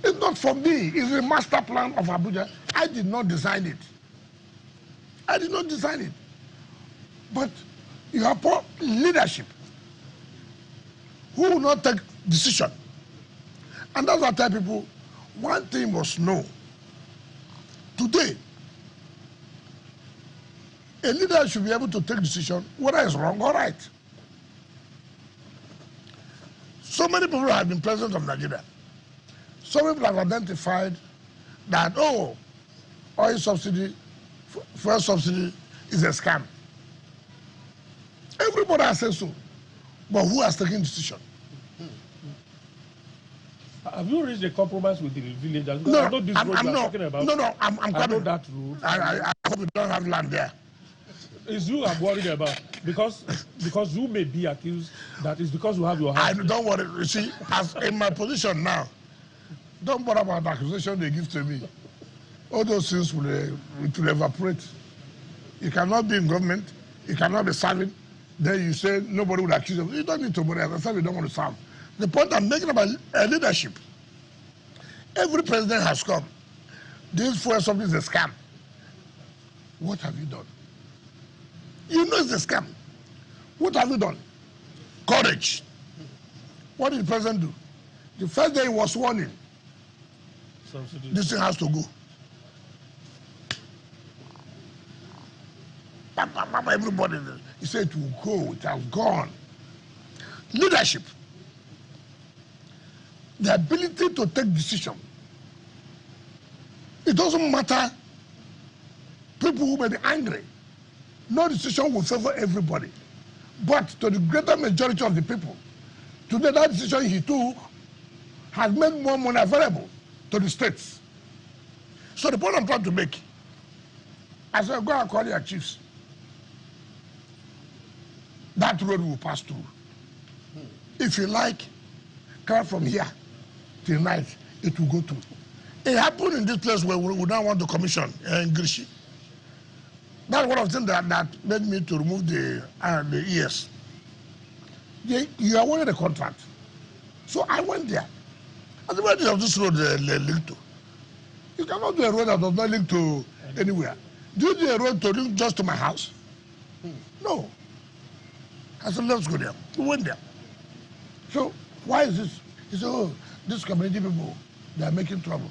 It's not for me. It's the master plan of Abuja. I did not design it. I did not design it. But you have poor leadership who will not take decision. And that's why I tell people, one thing you must know. Today, a leader should be able to take decision whether it's wrong or right. So many people have been president of Nigeria. Some people have identified that, oh, oil subsidy, fuel subsidy is a scam. Everybody has said so. But who has taken decision? Have you reached a compromise with the villagers? No, I know this road you are talking about. No, I'm I coming. know that road. I hope you don't have land there. It's you I'm worried about because you may be accused that it's because you have your house. Don't worry. You see, as in my position now, don't bother about the accusation they give to me. All those things will evaporate. You cannot be in government. You cannot be serving. Then you say nobody will accuse you. You don't need to worry. As I said, you don't want to serve. The point I'm making about leadership. Every president has come. This fuel something is a scam. What have you done? You know it's a scam. What have you done? Courage. What did the president do? The first day he was sworn in, this thing has to go. Everybody, he said it will go, it has gone. Leadership. The ability to take decision. It doesn't matter people who may be angry. No decision will favor everybody. But to the greater majority of the people, today that decision he took has made more money available to the states. So the point I'm trying to make, I said, go and call your chiefs. That road will pass through. If you like, come from here till night, it will go through. It happened in this place where we don't want to commission in Grishi. That's one of the things that made me to remove the ears. You awarded a contract. So I went there. And the way of this road linked to. You cannot do a road that does not link to anywhere. Do you do a road to link just to my house? No. I said, let's go there. We went there. So why is this? He said, oh, these community people, they are making trouble.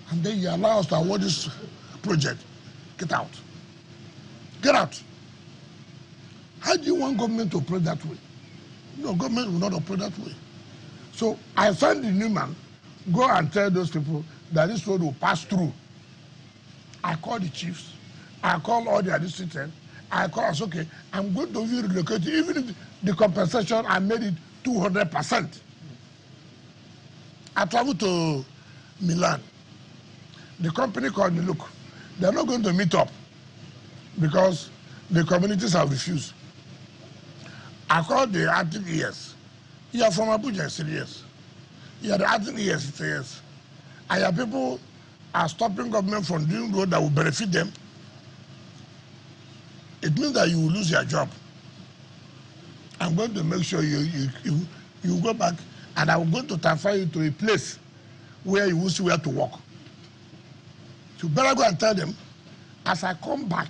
And then you allow us to award this project. Get out. Get out. How do you want government to operate that way? No, government will not operate that way. So I sent the new man, go and tell those people that this road will pass through. I called the chiefs. I called all the administrators. I said, okay, I'm going to relocate you. Even if the compensation, I made it 200%. I traveled to Milan. The company called me, look, they're not going to meet up because the communities have refused. I called the acting ES. You are from Abuja? I said, yes. You are the acting ES? I said, yes. And your people are stopping government from doing road that will benefit them. It means that you will lose your job. I'm going to make sure you go back, and I'm going to transfer you to a place where you will see where to work. So you better go and tell them, as I come back,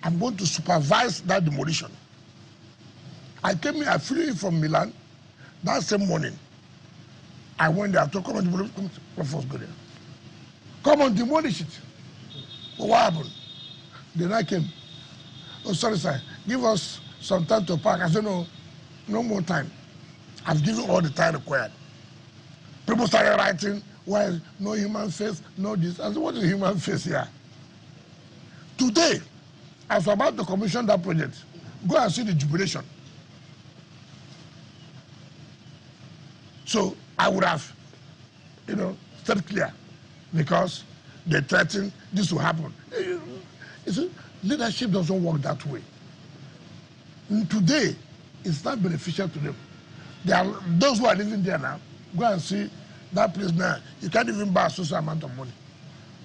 I'm going to supervise that demolition. I came here, I flew in from Milan that same morning. I went there, I told come on, go there. Come on, demolish it. Well, what happened? Then I came. Oh, sorry, sir. Give us some time to park. I said, no more time. I've given all the time required. People started writing, why no human face, no this. I said, what is human face here? Today, as we're about to commission that project, go and see the jubilation. So I would have, stayed clear, because they threatened this will happen. You see, leadership doesn't work that way. And today, it's not beneficial to them. Those who are living there now, go and see that place now. You can't even buy a social amount of money.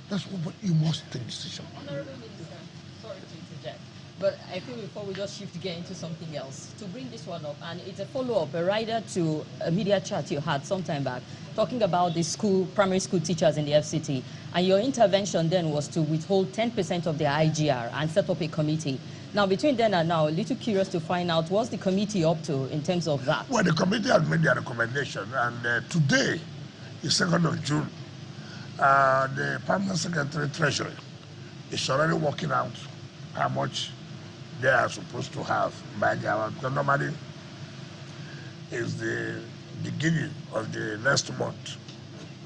That's what you must take decision. Honorable Minister, sorry to interject, but I feel before we just shift gear into something else, to bring this one up, and it's a follow-up, a rider to a media chat you had some time back, talking about the primary school teachers in the FCT, and your intervention then was to withhold 10% of their IGR and set up a committee. Now, between then and now, a little curious to find out, what's the committee up to in terms of that? Well, the committee has made their recommendation, and today is 2nd of June. The Permanent Secretary Treasury is already working out how much they are supposed to have by their hour. Because normally is the beginning of the next month,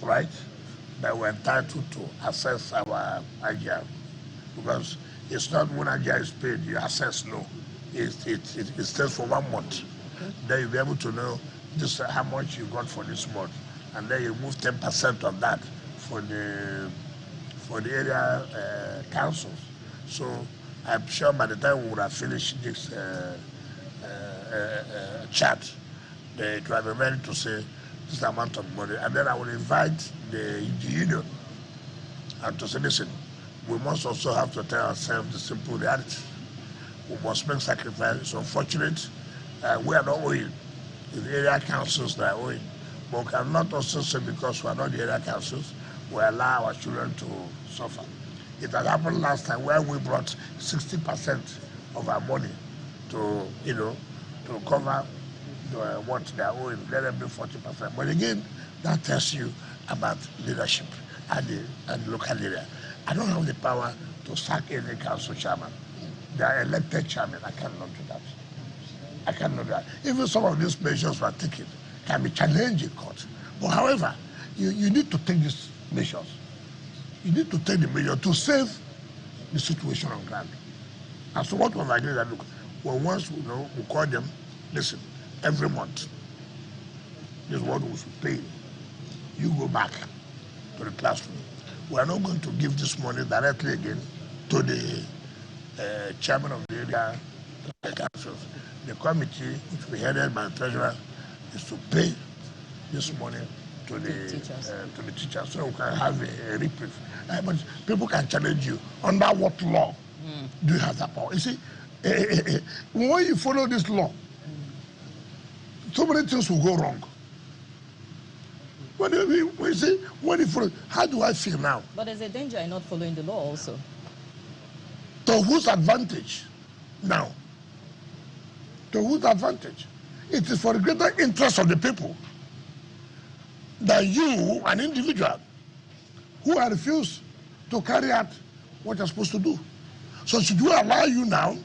right? That we're entitled to assess our IGR. Because it's not when IGR is paid, you assess, no. It stays for 1 month. Okay. Then you'll be able to know just how much you got for this month. And then you move 10% of that for the area councils. So I'm sure by the time we would have finished this chat, it will be ready to say this amount of money. And then I will invite the union and to say, listen, we must also have to tell ourselves the simple reality. We must make sacrifices. It's unfortunate. We are not owing. It's the area councils that are owing. But we cannot also say because we are not the area councils, we allow our children to suffer. It had happened last time where we brought 60% of our money to cover what they are owing. Let them be 40%. But again, that tells you about leadership at the local area. I don't have the power to sack any council chairman. They are elected chairman. I cannot do that. I cannot do that. Even some of these measures were taken can be challenged in court. But however, you need to take these measures. You need to take the measure to save the situation on ground. And so what was agreed that, look, well, once we call them, listen, every month, this is what we should pay. You go back to the classroom. We are not going to give this money directly again to the chairman of the area councils. The committee, which will be headed by the treasurer, is to pay this money to the teachers, so we can have a reprieve. But people can challenge you. Under what law do you have that power? You see, when you follow this law, so many things will go wrong. When you follow, how do I feel now? But there's a danger in not following the law also. To whose advantage now? To whose advantage? It is for the greater interest of the people that you, an individual, who are refused to carry out what you're supposed to do. So should we allow you now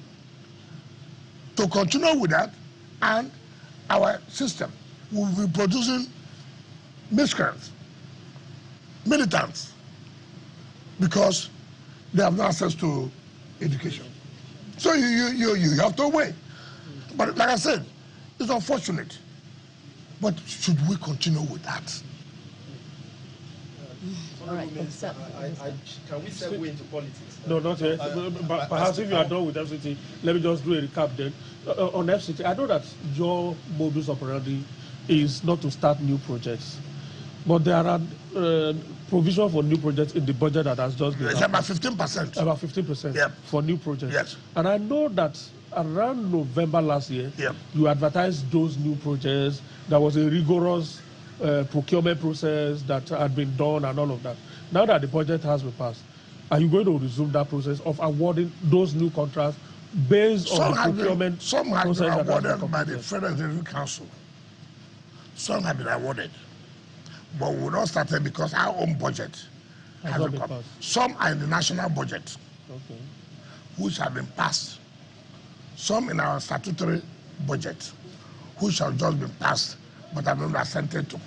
to continue with that, and our system will be producing miscreants, militants, because they have no access to education. So you have to wait. But like I said, it's unfortunate. But should we continue with that? All right. Can we segue into politics? No, not yet. But perhaps if you are done with FCT, let me just do a recap then. On FCT, I know that your modus operandi is not to start new projects, but there are provision for new projects in the budget that has just been. It's about 15%. About 15% for new projects. Yes. And I know that around November last year, you advertised those new projects. There was a rigorous procurement process that had been done and all of that. Now that the budget has been passed, are you going to resume that process of awarding those new contracts based on the procurement process? Some have been awarded by the Federal Executive Council. Some have been awarded. But we will not start it because our own budget has been passed. Some are in the national budget, which have been passed. Some in our statutory budget, which have just been passed, but have not been assented to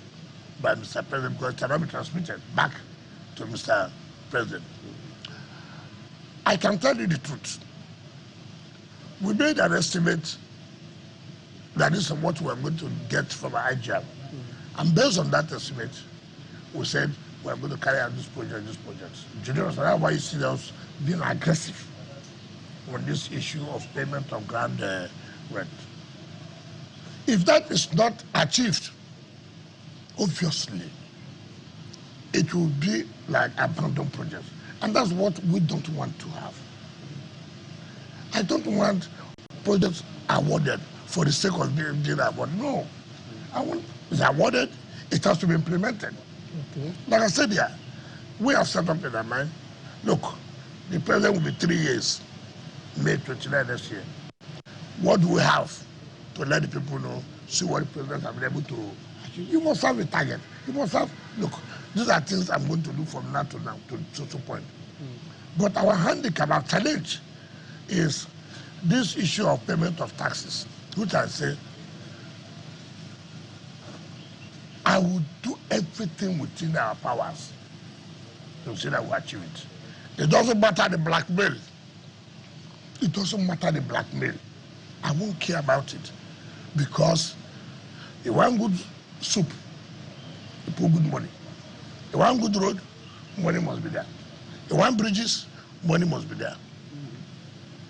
by Mr. President, because it cannot be transmitted back to Mr. President. I can tell you the truth. We made an estimate that is what we're going to get from our IGM. And based on that estimate, we said we're going to carry out this project, this project. That's why you see us being aggressive on this issue of payment of ground rent. If that is not achieved, obviously, it will be like abandoned projects. And that's what we don't want to have. I don't want projects awarded for the sake of being awarded. No. I want it's awarded, it has to be implemented. Okay. Like I said here, we have set up in our mind, look, the president will be 3 years, May 29 this year. What do we have to let the people know, see what the president has been able to achieve? You must have a target. You must have, look, these are things I'm going to do from now to now, to point. But our handicap, our challenge is this issue of payment of taxes, which I say, I will do everything within our powers to see that we achieve it. It doesn't matter the blackmail. It doesn't matter the blackmail. I won't care about it because you want good soup, you put good money. You want good road, money must be there. You want bridges, money must be there.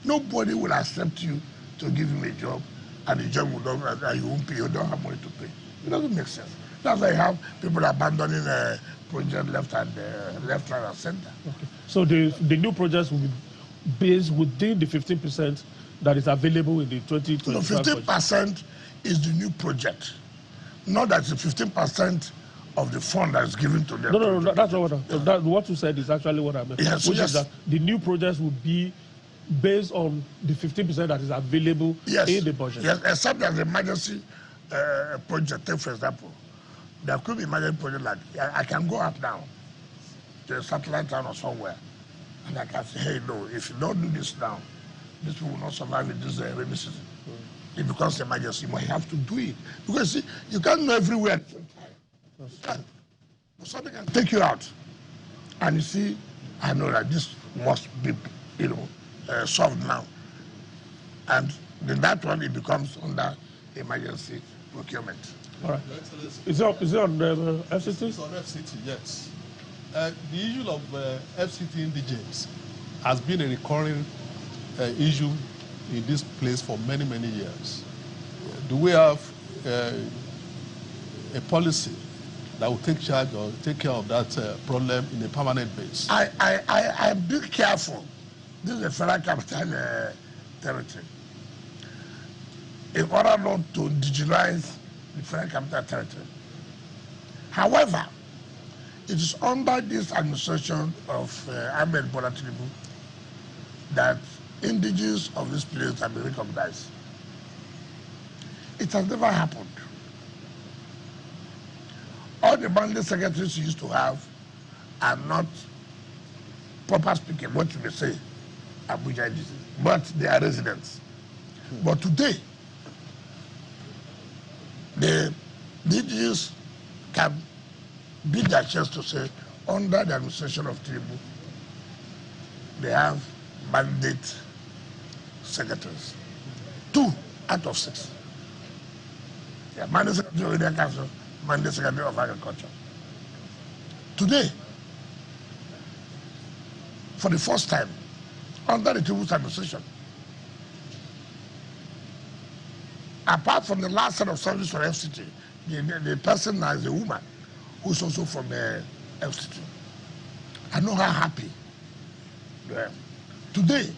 Nobody will accept you to give him a job and the job will not, and you won't pay, you don't have money to pay. It doesn't make sense. That's why you have people abandoning a project left, right, and center. Okay. So the new projects will be based within the 15% that is available in the 2025 No, 15% is the new project. Not that it's 15% of the fund that is given to them. No, that's not what what you said is actually what I meant. Yes, which yes. is that the new projects will be based on the 15% that is available in the budget. Yes, except that the emergency project, take for example, there could be emergency project like, I can go up now to a satellite town or somewhere, and I can say, hey, no, if you don't do this now, this people will not survive in this rainy season. It becomes an emergency, but you have to do it. Because see, you can't go everywhere at the same time. Something can take you out. And you see, I know that this must be, solved now. And then that one, it becomes under emergency procurement. All right. Is it on the FCT? It's on FCT, yes. The issue of FCT indigenes has been a recurring issue in this place for many, many years. Do we have a policy that will take charge or take care of that problem in a permanent basis? I'm being careful. This is a federal capital territory. In order not to indigenize the federal capital territory. However, it is under this administration of Ahmed Bola Tinubu that indigenes of this place have been recognized. It has never happened. All the mandate secretaries used to have are not, proper speaking, what you may say, Abuja indigenes, but they are residents. But today, the indigenes can beat their chest to say, under the administration of Tinubu, they have mandate secretaries. 2 out of 6. Yeah, mandate secretary of Indian Council, mandate secretary of Agriculture. Today, for the first time, under the Tinubu's administration, apart from the last set of service for FCT, the person now is a woman who's also from FCT. I know how happy. Today,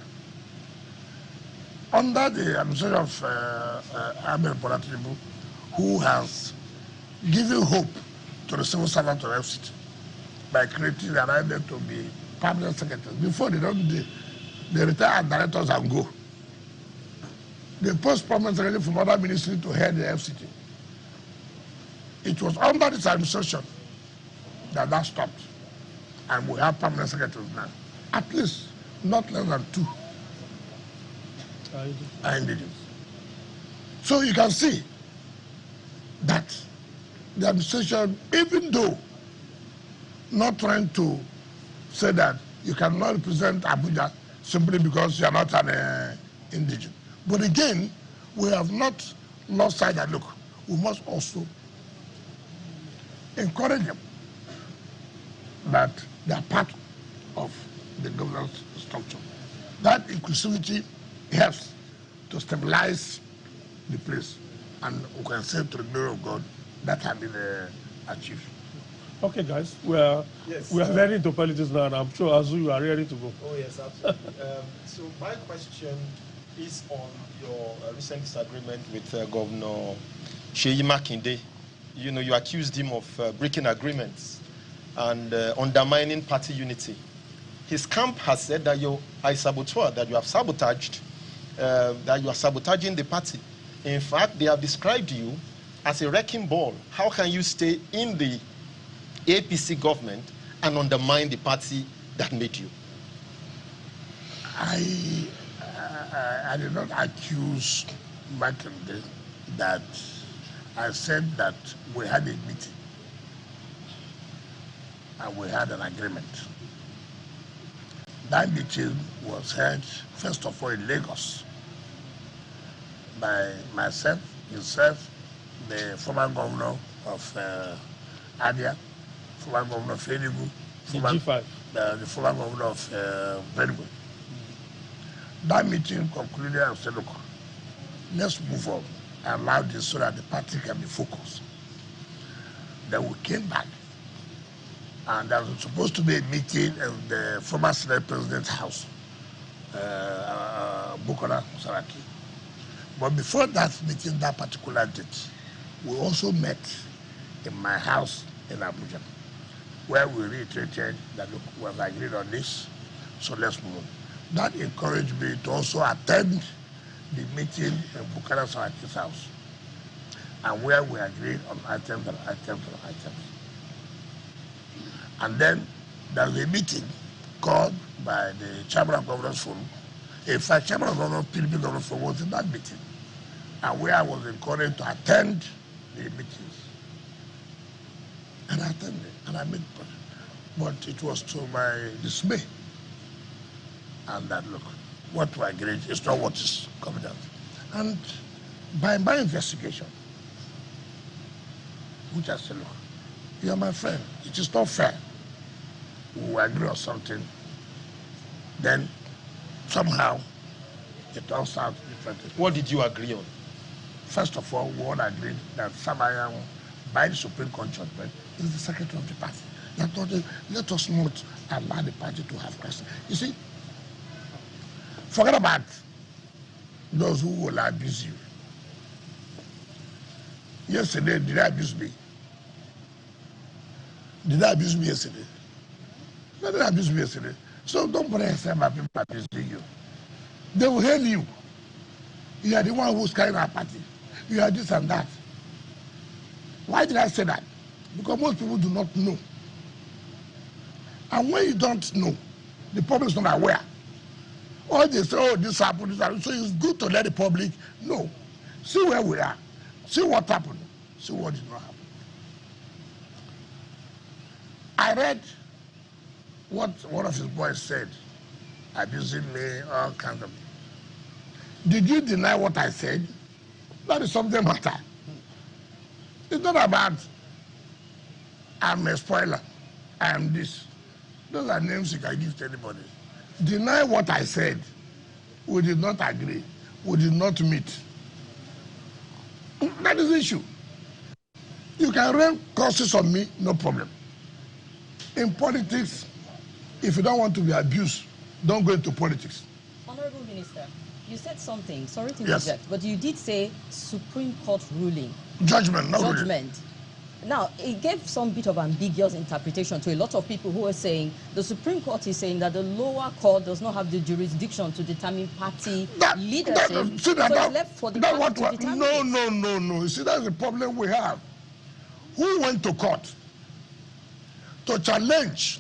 under the administration of Ahmed Bola Tinubu, who has given hope to the civil servant of FCT by creating an idea to be permanent secretaries. Before they don't, they retire as directors and go. They post permanent secretary from other ministry to head the FCT. It was under this administration that stopped. And we have permanent secretaries now. At least, not less than 2 are indigenous. So you can see that the administration, even though not trying to say that you cannot represent Abuja simply because you are not an indigene. But again, we have not lost sight that, look, we must also encourage them that they are part of the governance structure. That inclusivity helps to stabilize the place, and we can say to the glory of God that has been achieved. Okay, guys, we are very into politics now, and I'm sure Azu, you are ready to go. Oh yes, absolutely. So my question is on your recent disagreement with Governor Seyi Makinde. You know, you accused him of breaking agreements and undermining party unity. His camp has said that you are a saboteur, that you have sabotaged, that you are sabotaging the party. In fact, they have described you as a wrecking ball. How can you stay in the APC government and undermine the party that made you? I did not accuse Makinde that. I said that we had a meeting and we had an agreement. That meeting was held, first of all, in Lagos by myself, himself, the former governor of Abia, former governor of Enugu, the former governor of Benue. That meeting concluded and said, look, let's move on and allow this so that the party can be focused. Then we came back, and there was supposed to be a meeting in the former Senate President's house, Bukola Saraki. But before that meeting, that particular date, we also met in my house in Abuja, where we reiterated that, look, we have agreed on this, so let's move on. That encouraged me to also attend the meeting in Bukola Saraki's house, and where we agreed on items and items and items. And then there was a meeting called by the Chairman of Governors Forum. In fact, Chairman of Governors, PDP Governors Forum was in that meeting, and where I was encouraged to attend the meetings. And I attended, and I met, but it was to my dismay. And that, look, what we agreed is not what is coming out. And by my investigation, which I said, look, you are my friend, it is not fair. We agree on something, then somehow it turns out differently. What did you agree on? First of all, we all agreed that Samayang, by the Supreme Court judgment, is the secretary of the party. Let us not allow the party to have crisis. You see, forget about those who will abuse you. Yesterday, did I abuse me? Did I abuse me yesterday? No, they abused me yesterday. So don't bother yourself about people abusing you. They will hail you. You are the one who's carrying our party. You are this and that. Why did I say that? Because most people do not know. And when you don't know, the public is not aware. Or they say, oh, this happened, this happened. So it's good to let the public know. See where we are. See what happened. See what did not happen. I read what one of his boys said, abusing me, all kinds of. Did you deny what I said? That is something matter. It's not about I'm a spoiler, I am this. Those are names you can give to anybody. Deny what I said. We did not agree. We did not meet. That is the issue. You can run courses on me, no problem. In politics, if you don't want to be abused, don't go into politics. Honorable Minister, you said something, sorry to Yes. interject, but you did say Supreme Court ruling. Judgment, not ruling. Judgment. Now, it gave some bit of ambiguous interpretation to a lot of people who are saying the Supreme Court is saying that the lower court does not have the jurisdiction to determine party leadership. So it's left for the party to determine it. No. You see, that's the problem we have. Who went to court to challenge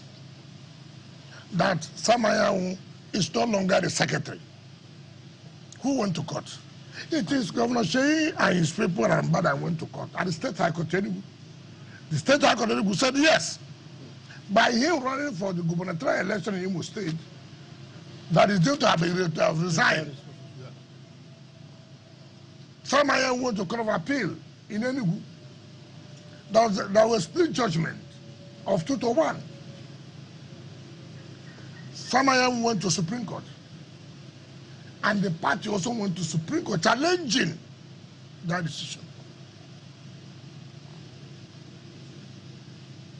that Samayang is no longer the secretary? Who went to court? It is Governor Seyi and his people and Mbada went to court. And the State High Court, the State High Court said yes. By him running for the gubernatorial election in Imo State, that is due to have resigned. Samayan went to Court of Appeal in Enugu. There was split judgment of 2-1. Samayan went to Supreme Court. And the party also went to Supreme Court challenging that decision.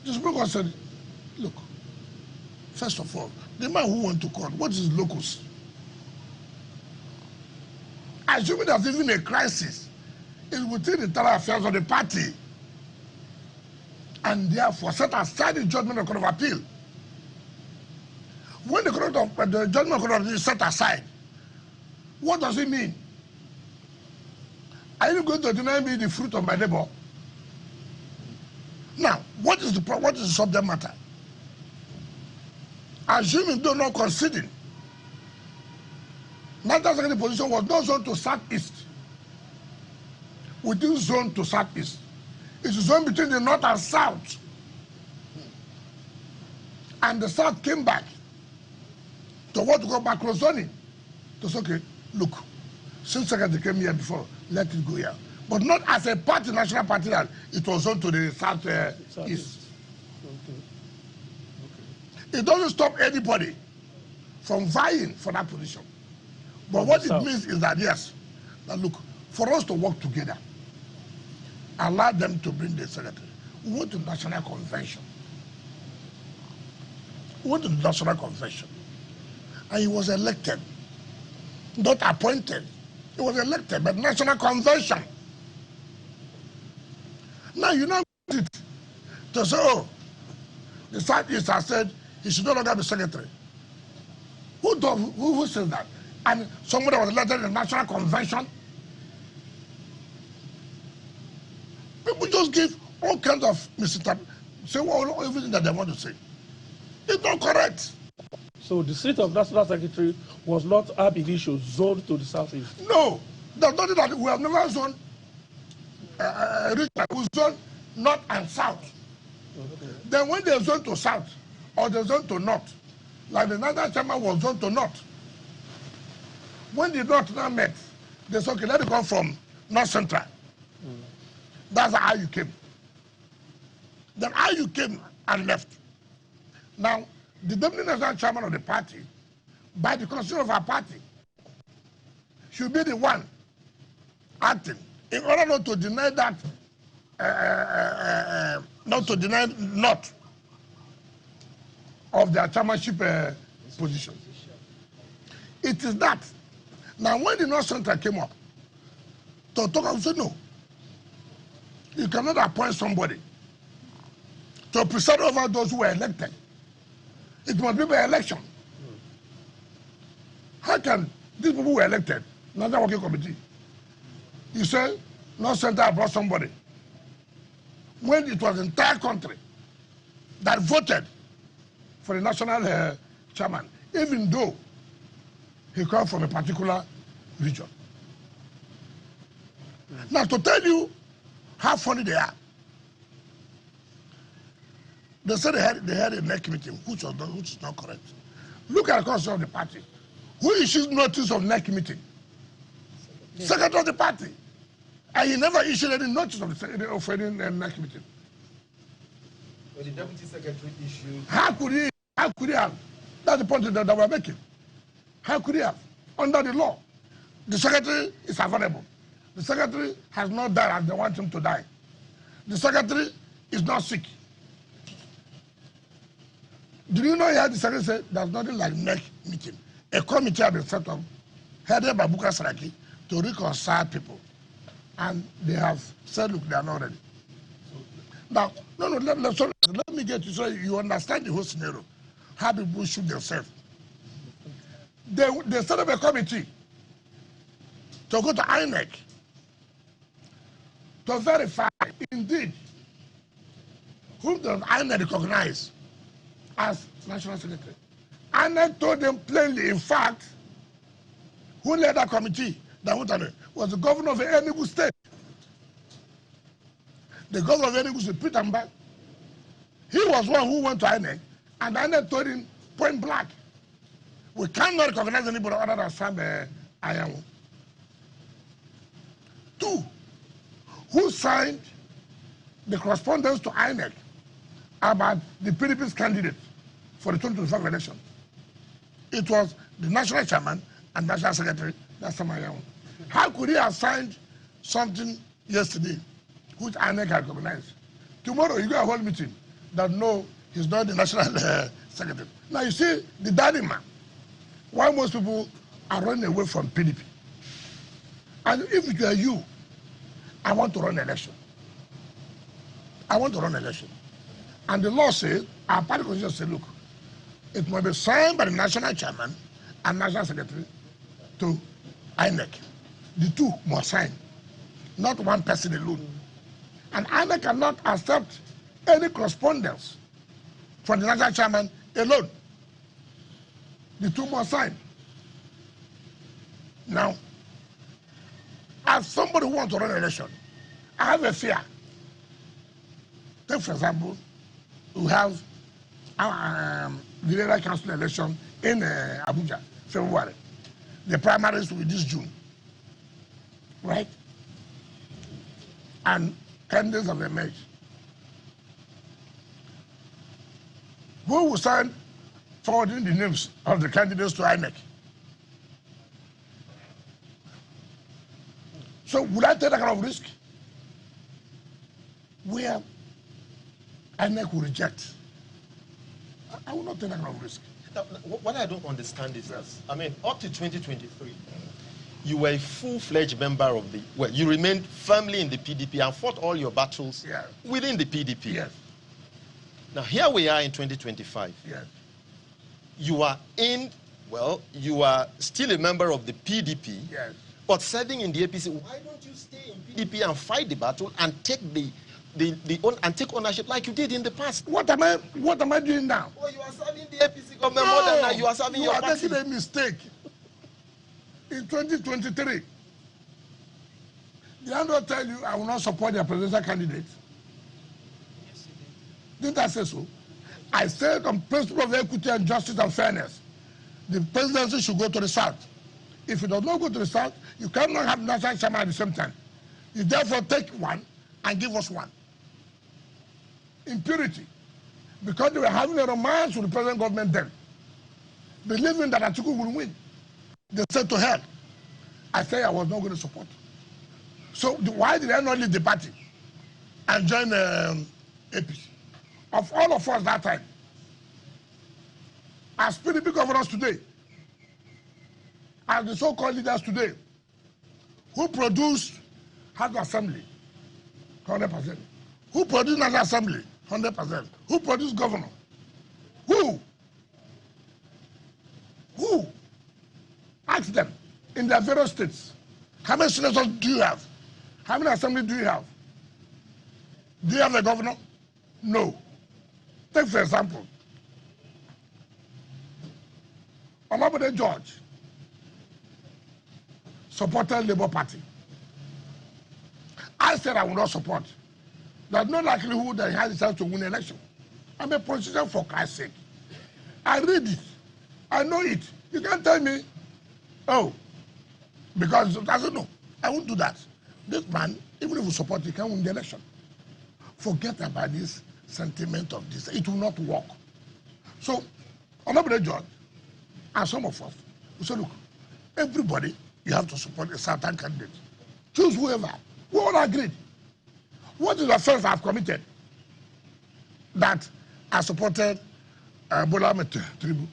The Supreme Court said, look, first of all, the man who went to court, what is locus? Assuming there's even a crisis, it's within the internal affairs of the party. And therefore, set aside the judgment of the Court of Appeal. When the judgment of the Court of Appeal is set aside, what does it mean? Are you going to deny me the fruit of my labor? Now, what is the subject matter? Assuming they're not conceding, National Secretary position was not zoned to southeast. Within zone to southeast. It's a zone between the north and south. And the south came back to want to go back close zoning. To say, okay, look, since Secretary came here before, let it go here. But not as a party, national party, that it was zoned to the southeast. Okay. It doesn't stop anybody from vying for that position. But what it means is that, yes, that look, for us to work together, allow them to bring the secretary. We went to National Convention. We went to the National Convention. And he was elected, not appointed. He was elected by the National Convention. Now you know it to say, oh, the Southeast has said he should no longer be secretary. Who says that? And somebody was elected in the National Convention. People just give all kinds of misinterpretation, say everything that they want to say. It's not correct. So the seat of National Secretary was not ab initio zoned to the southeast? No, there's nothing that we have never zoned region. We zoned north and south. Okay. Then when they zone to south or they zone to north, like the National Chairman was zoned to north. When the north now met, they said, okay, let it come from north central. That's how you came. Then how you came and left. Now, the Deputy National Chairman of the party, by the constitution of our party, should be the one acting in order not to deny that, not to deny not of their chairmanship position. It is that. Now, when the North Central came up, to talk, I said, no. You cannot appoint somebody to preside over those who were elected. It must be by election. How can these people who were elected, National Working Committee, you say North Central brought somebody when it was the entire country that voted for the national chairman, even though he comes from a particular region. Now, to tell you how funny they are, they said they had a NEC meeting, which is not correct. Look at the constitution of the party. Who issues notice of NEC meeting? Secretary of the party. And he never issued any notice of any NEC meeting. But the deputy secretary issued. How could he have? That's the point that we're making. How could he have? Under the law, the secretary is available. The secretary has not died as they want him to die. The secretary is not sick. Do you know how the secretary said there's nothing like NEC meeting? A committee has been set up, headed by Buka Saraki, to reconcile people. And they have said, look, they are not ready. Now, let me get you so you understand the whole scenario. How people shoot themselves. They set up a committee to go to INEC to verify, indeed, whom does INEC recognize as National Secretary. INEC told them plainly, in fact, who led that committee that went on it was the governor of Enugu State. The governor of Enugu State, Peter Mba, he was one who went to INEC, and INEC told him point blank, We cannot recognize anybody other than Sam Ayamu. 2, who signed the correspondence to INEC about the PDP's candidate for the 2025 election? It was the national chairman and national secretary, that's Sam Ayamu. How could he have signed something yesterday which INEC had recognized? Tomorrow you go a whole meeting that no, he's not the national secretary. Now you see the dilemma. Why most people are running away from PDP. And if it were you, I want to run an election. I want to run an election. And the law says, our party constitution says, look, it must be signed by the national chairman and national secretary to INEC. The two must sign, not one person alone. And INEC cannot accept any correspondence from the national chairman alone. The two must sign. Now, as somebody who wants to run an election, I have a fear. Take, for example, we have our the area council election in Abuja, February. The primaries will be this June, right? And candidates have emerged. Who will sign forwarding the names of the candidates to INEC? So would I take that kind of risk? Where INEC will reject. I will not take that kind of risk. Now, what I don't understand is this. I mean, up to 2023, you were a full-fledged member of the, well, you remained firmly in the PDP and fought all your battles within the PDP. Yes. Now, here we are in 2025. Yes. You are in, well, you are still a member of the PDP, Yes. but serving in the APC. Why don't you stay in PDP and fight the battle and take and take ownership like you did in the past? What am I doing now? Oh, you are serving the APC government more than now. You are serving your party. You are making a mistake. In 2023, did I not tell you I will not support their presidential candidate? Yes, you Didn't I say so? I said on principle of equity and justice and fairness, the presidency should go to the South. If it does not go to the South, you cannot have national chairman at the same time. You therefore take one and give us one. Impurity. Because they were having a romance with the present government then, believing that Atiku will win. They said to hell. I said I was not going to support. So why did I not leave the party and join APC? Of all of us that time, as PDP governors today, as the so-called leaders today, who produced House Assembly, 100%. Who produced National Assembly, 100%. Who produced governor? Who? Who? Ask them in their various states. How many senators do you have? How many assemblies do you have? Do you have a governor? No. Take for example, Olabode George supported Labour Party. I said I will not support. There's no likelihood that he has a chance to win the election. I'm a politician for Christ's sake. I read it. I know it. You can't tell me, oh, because it doesn't know. I won't do that. This man, even if we support, he can't win the election. Forget about this sentiment of this. It will not work. So, Honorable George, and some of us, we say, look, everybody, you have to support a certain candidate. Choose whoever. We all agreed. What is the offense I've committed? That I supported Bola Ahmed Tinubu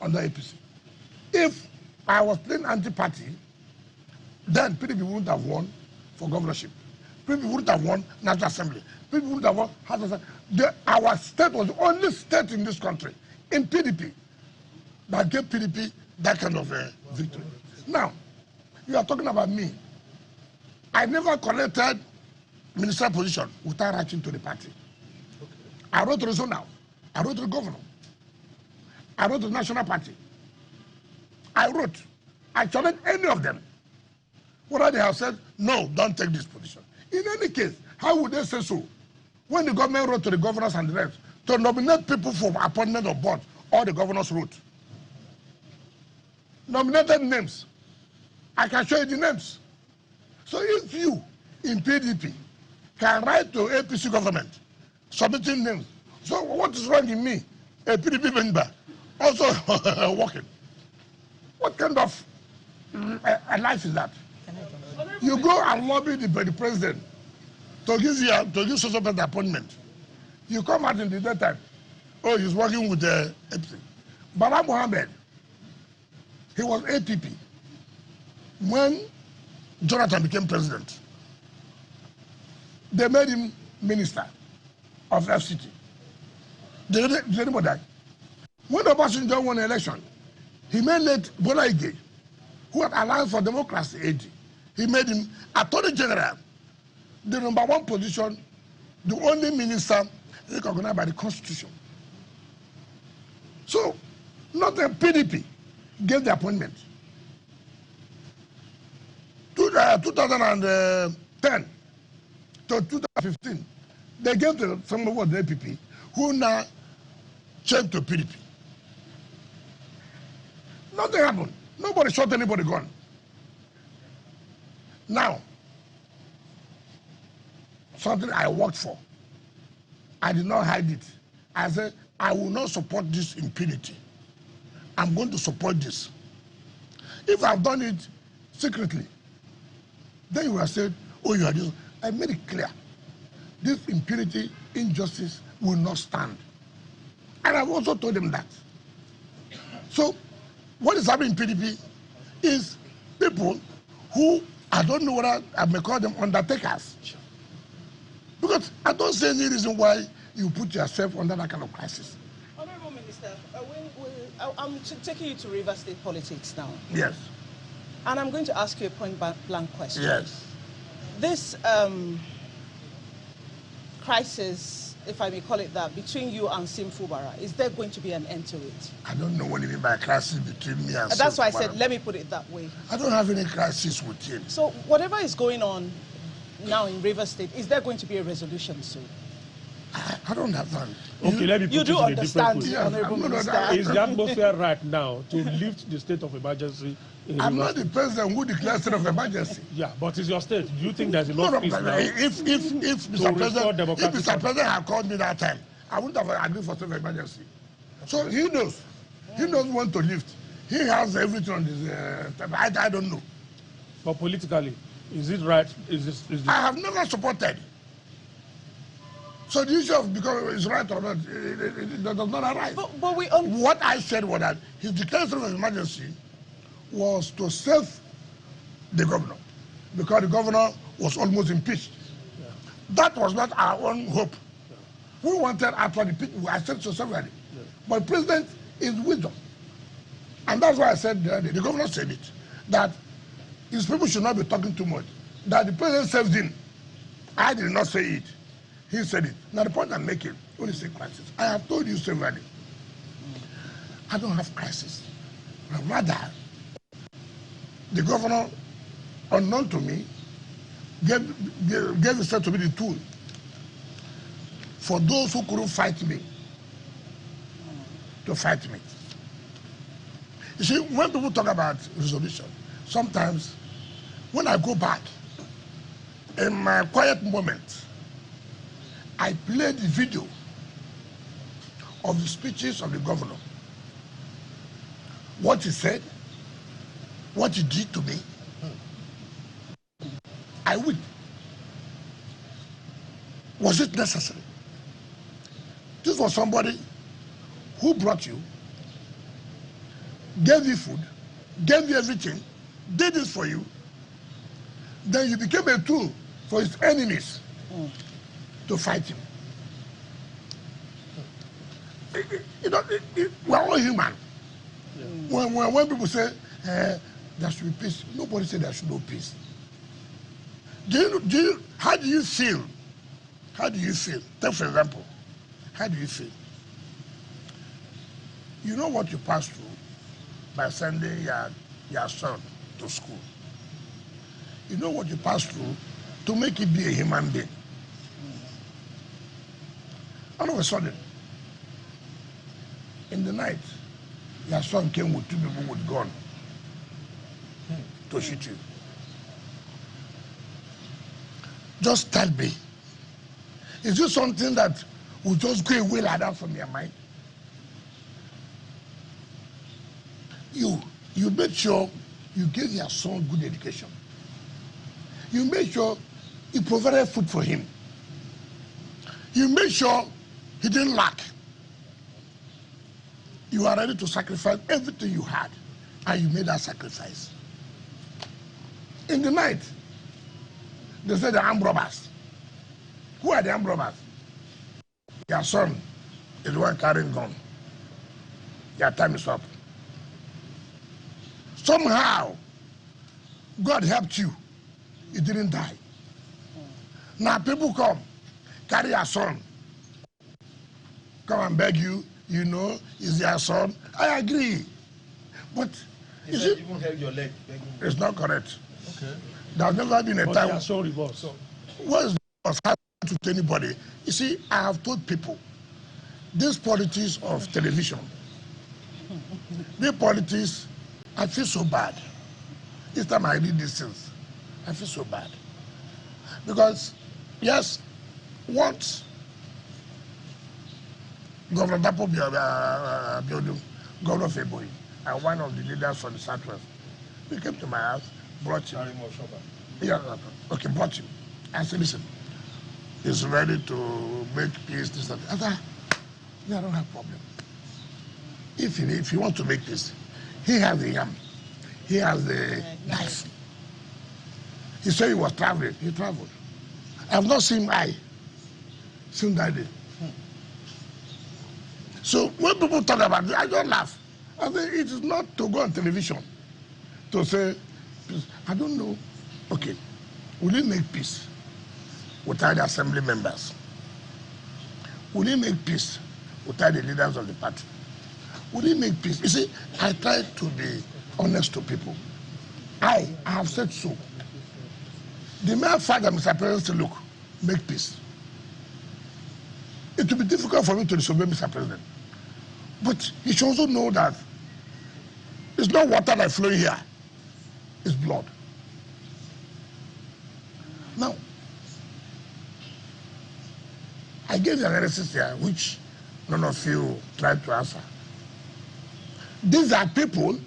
under APC. If I was playing anti-party, then PDP wouldn't have won for governorship. PDP wouldn't have won National Assembly. PDP wouldn't have won House of Assembly. Our state was the only state in this country, in PDP, that gave PDP that kind of victory. Now, you are talking about me. I never collected ministerial position without writing to the party. I wrote to the zonal. I wrote to the governor. I wrote to the national party. I wrote. I challenged any of them. Whether they have said, no, don't take this position. In any case, how would they say so? When the government wrote to the governors and the rest to nominate people for appointment of board, all the governors wrote. nominated names. I can show you the names. So if you in PDP can write to APC government submitting names, so what is wrong in me, a PDP member, also working? What kind of a life is that? You go and lobby the president to give social better appointment. You come out in the daytime. Oh, he's working with the APC. Bala Mohammed, he was APP when Jonathan became president. They made him minister of FCT. Did anybody die? When Obasanjo won the election, he made late Bola Ige, who had Alliance for Democracy AD. He made him Attorney General, the #1 position, the only minister recognized by the Constitution. So, not the PDP gave the appointment. 2010 to 2015, they gave some of the APP, who now changed to PDP. Nothing happened. Nobody shot anybody gun. Now, something I worked for, I did not hide it. I said, I will not support this impunity. I'm going to support this. If I've done it secretly, then you have said, oh, you are this. I made it clear. This impunity, injustice will not stand. And I've also told them that. So, what is happening in PDP is people who, I don't know whether I may call them undertakers. Because I don't see any reason why you put yourself under that kind of crisis. Honorable Minister, I'm taking you to River State politics now. Yes. And I'm going to ask you a point-blank question. Yes. This crisis, if I may call it that, between you and Sim Fubara, is there going to be an end to it? I don't know what you mean by crisis between me and That's why I Sim said, Fubara. let me put it that way. I don't have any crisis with him. So whatever is going on now in River State, is there going to be a resolution soon? I don't understand. Okay, let me put You it do in a different understand, way. Yeah, Honorable I'm not- Minister. Is the atmosphere right now to lift the state of emergency in I'm Rivers not the president who declares state of emergency. Yeah, but it's your state. Do you think there's enough No, peace now? if restore democratic Mr. President had called me that time, I wouldn't have agreed for state of emergency. So he knows. He knows when to lift. He has everything on his. I don't know. But politically, is it right? Is this? I have never supported. So the issue of because it's right or not, it does not arise. But we What I said was that his declaration of emergency was to save the governor, because the governor was almost impeached. Yeah. That was not our own hope. Yeah. We wanted actually people. I said so severally, yeah. But the president is wisdom, and that's why I said the governor said it, that his people should not be talking too much. That the president saved him. I did not say it. He said it. Now the point I'm making, when you say crisis, I have told you severally, I don't have crisis. But rather, the governor, unknown to me, gave himself to be the tool for those who couldn't fight me to fight me. You see, when people talk about resolution, sometimes when I go back, in my quiet moment, I played the video of the speeches of the governor. What he said, what he did to me. I weep. Was it necessary? This was somebody who brought you, gave you food, gave you everything, did this for you. Then you became a tool for his enemies to fight him. You know, we're all human. Yeah. When people say there should be peace, nobody said there should be no peace. How do you feel? How do you feel? Take for example, how do you feel? You know what you pass through by sending your son to school. You know what you pass through to make it be a human being. All of a sudden, in the night, your son came with 2 people with gun to shoot you. Just tell me. Is this something that will just go away like that from your mind? You make sure you gave your son good education. You make sure you provided food for him. You make sure he didn't lack. You are ready to sacrifice everything you had, and you made that sacrifice. In the night, they said the armed robbers. Who are the armed robbers? Your son is the one carrying gun. Your time is up. Somehow, God helped you. You didn't die. Now people come, carry your son, come and beg you, you know, is their son. I agree. But He said even held your leg. it's not correct. Okay. There's never been a time. Sorry, boss. What is happening to anybody? You see, I have told people, this politics of television, the politics, I feel so bad. Each time I read these things, I feel so bad. Because, yes, once Governor Dapo Biodun, Governor Feboi, and one of the leaders from the Southwest, he came to my house, brought him. Yeah, okay, brought him. I said, listen, he's ready to make peace, this and that. I said, yeah, I don't have a problem. If he wants to make peace, he has the yam, he has the knife. He said he was traveling, he traveled. I have not seen him since that day. So when people talk about it, I don't laugh. I say it is not to go on television to say, I don't know. Okay, will he make peace without the assembly members? Will he make peace without the leaders of the party? Will he make peace? You see, I try to be honest to people. I have said so. The mere fact that Mr. President said, look, make peace. It will be difficult for me to disobey Mr. President. But he should also know that it's not water that is flowing here, it's blood. Now, I gave the analysis here, which none of you tried to answer. These are people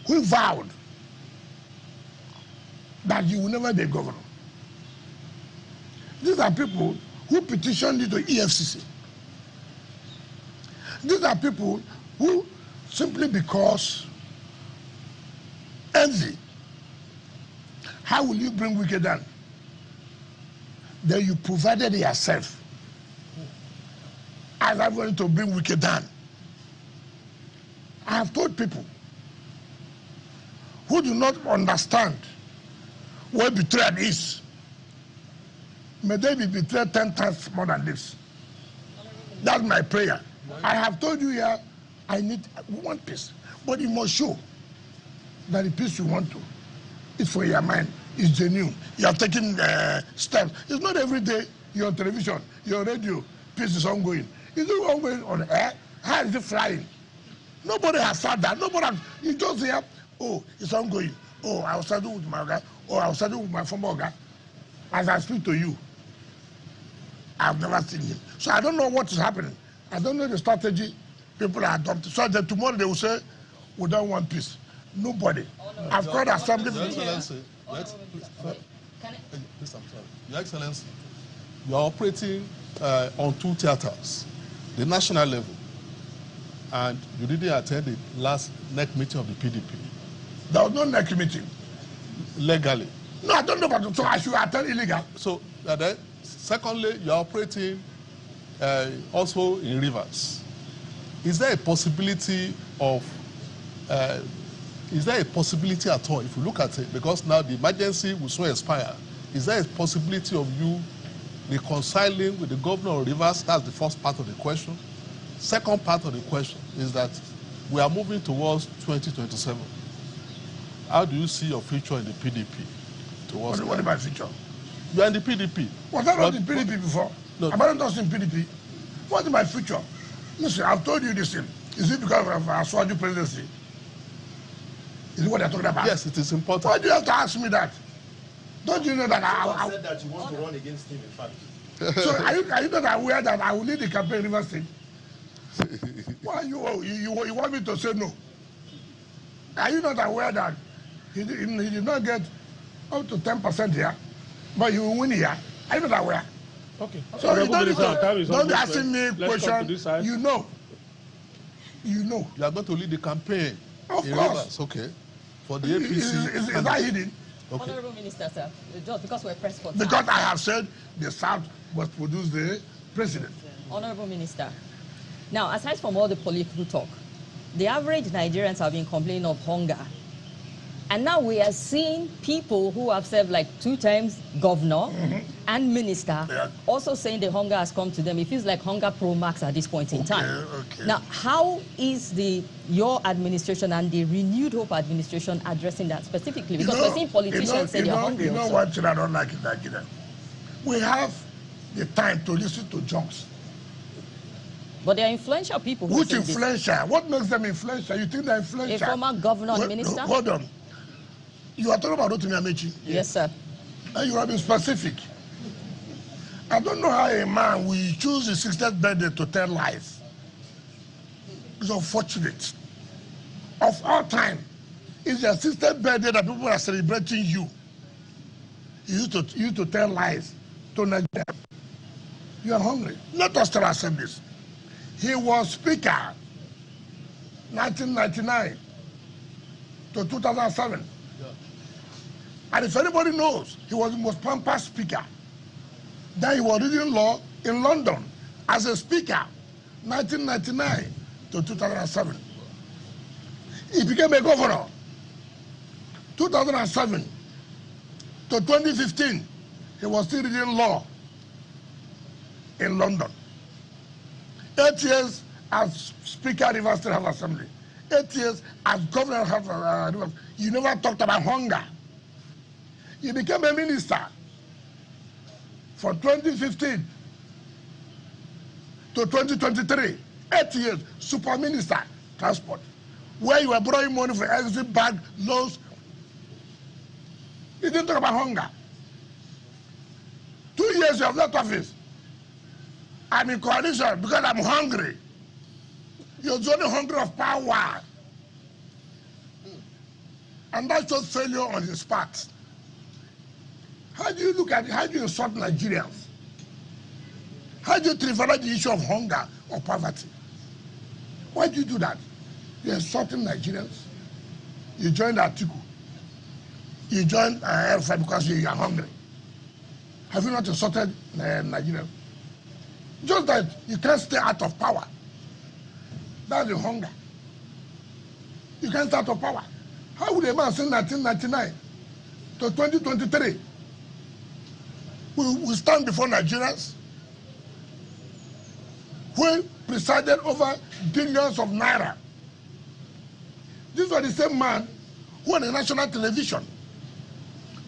who vowed that you will never be a governor. These are people who petitioned you to EFCC. These are people who, simply because envy, how will you bring Wike down? Then you provided yourself as I'm going to bring Wike down. I have told people who do not understand what betrayal is, may they be betrayed 10 times more than this. That's my prayer. I have told you here, we want peace. But you must show that the peace you want to is for your mind, is genuine. You are taking steps. It's not every day you're on television, you're on radio, peace is ongoing. Is it ongoing on air? How is it flying? Nobody has thought that. You just hear, oh, it's ongoing. Oh, I was studying with my guy. Oh, I was studying with my former guy. As I speak to you, I've never seen him. So I don't know what is happening. I don't know the strategy people are adopting. So that tomorrow they will say, we don't want peace. Nobody. I've called assembly. Your Excellency, Your Excellency, you are operating on two theaters, the national level, and you didn't attend the last NEC meeting of the PDP. There was no NEC meeting. Legally. No, I don't know about it. So I should attend illegal. So, then, secondly, you are operating also in rivers. Is there a possibility of, is there a possibility at all, if you look at it, because now the emergency will soon expire, is there a possibility of you reconciling with the governor of Rivers? That's the first part of the question. Second part of the question is that we are moving towards 2027. How do you see your future in the PDP? What is my future? You are in the PDP. Was I not in PDP before? No. Am I not in PDP? What is my future? Listen, I've told you this thing. Is it because of our Swaju presidency? Is what they're talking about? Yes, it is important. Why do you have to ask me that? Don't you know that I said that you want to run against him, in fact. So are you not aware that I will lead the campaign in River State? Why you want me to say no? Are you not aware that he did not get up to 10% here, but he will win here? Are you not aware? Okay. So you don't be asking me questions. You know. You know. You are going to lead the campaign. Of in course. Rivers, okay. For the APC. Is that hidden? Okay. Honorable Minister, sir, just because we're pressed for time. Because I have said the South must produce the president. Honorable Minister, now aside from all the political talk, the average Nigerians have been complaining of hunger. And now we are seeing people who have served like 2 times governor and minister also saying the hunger has come to them. It feels like hunger pro max at this point in time. Okay. Now, how is your administration and the Renewed Hope administration addressing that specifically? Because we're seeing politicians say they're hungry. You know what I don't like in Nigeria? We have the time to listen to jokes. But they are influential people. Which influential? What makes them influential? You think they're influential? A former governor and minister? Hold on. You are talking about Rotimi Amechi? Yes, sir. And you have been specific. I don't know how a man will choose his 60th birthday to tell lies. It's unfortunate. Of all time, it's your 60th birthday that people are celebrating you. You used to tell lies to Nigeria. You are hungry. Let us tell ourselves this. He was Speaker 1999 to 2007. And if anybody knows, he was the most pampered speaker. Then he was reading law in London as a speaker, 1999 to 2007. He became a governor, 2007 to 2015. He was still reading law in London. 8 years as Speaker of River State House Assembly. 8 years as Governor of Rivers. You never talked about hunger. He became a minister from 2015 to 2023. 8 years, super minister, transport, where you were borrowing money for exit bag loans. He didn't talk about hunger. 2 years you have left office. I'm in coalition because I'm hungry. You're only hungry of power. And that's just failure on his part. How do you look at it? How do you insult Nigerians? How do you trivialize the issue of hunger or poverty? Why do you do that? You're insulting Nigerians. You joined Atiku. You joined Alpha because you are hungry. Have you not insulted Nigerians? Just that you can't stay out of power. That's the hunger. You can't stay out of power. How would a man since 1999 to 2023 will stand before Nigerians who presided over billions of naira? This was the same man who on the national television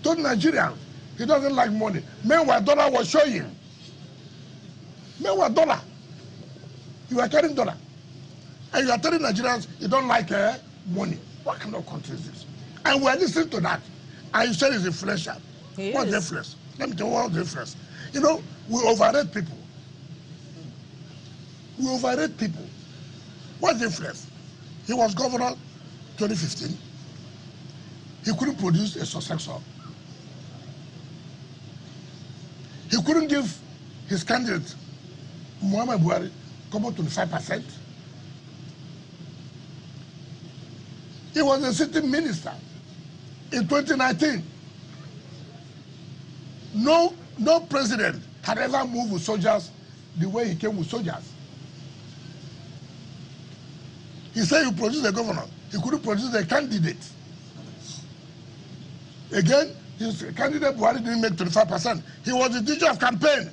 told Nigerians he doesn't like money. Meanwhile, dollar was showing. Meanwhile, dollar. You are carrying dollar. And you are telling Nigerians you don't like money. What kind of country is this? And we are listening to that. And you said it's influential. What's the influence? Let me tell you what's the influence. You know, we overrate people. We overrate people. What's the influence? He was governor 2015. He couldn't produce a successor. He couldn't give his candidate, Muhammad Buhari, come up to 25%. He was a sitting minister in 2019. No president had ever moved with soldiers the way he came with soldiers. He said he produced a governor. He couldn't produce a candidate. Again, his candidate Buhari didn't make 25%. He was the teacher of campaign.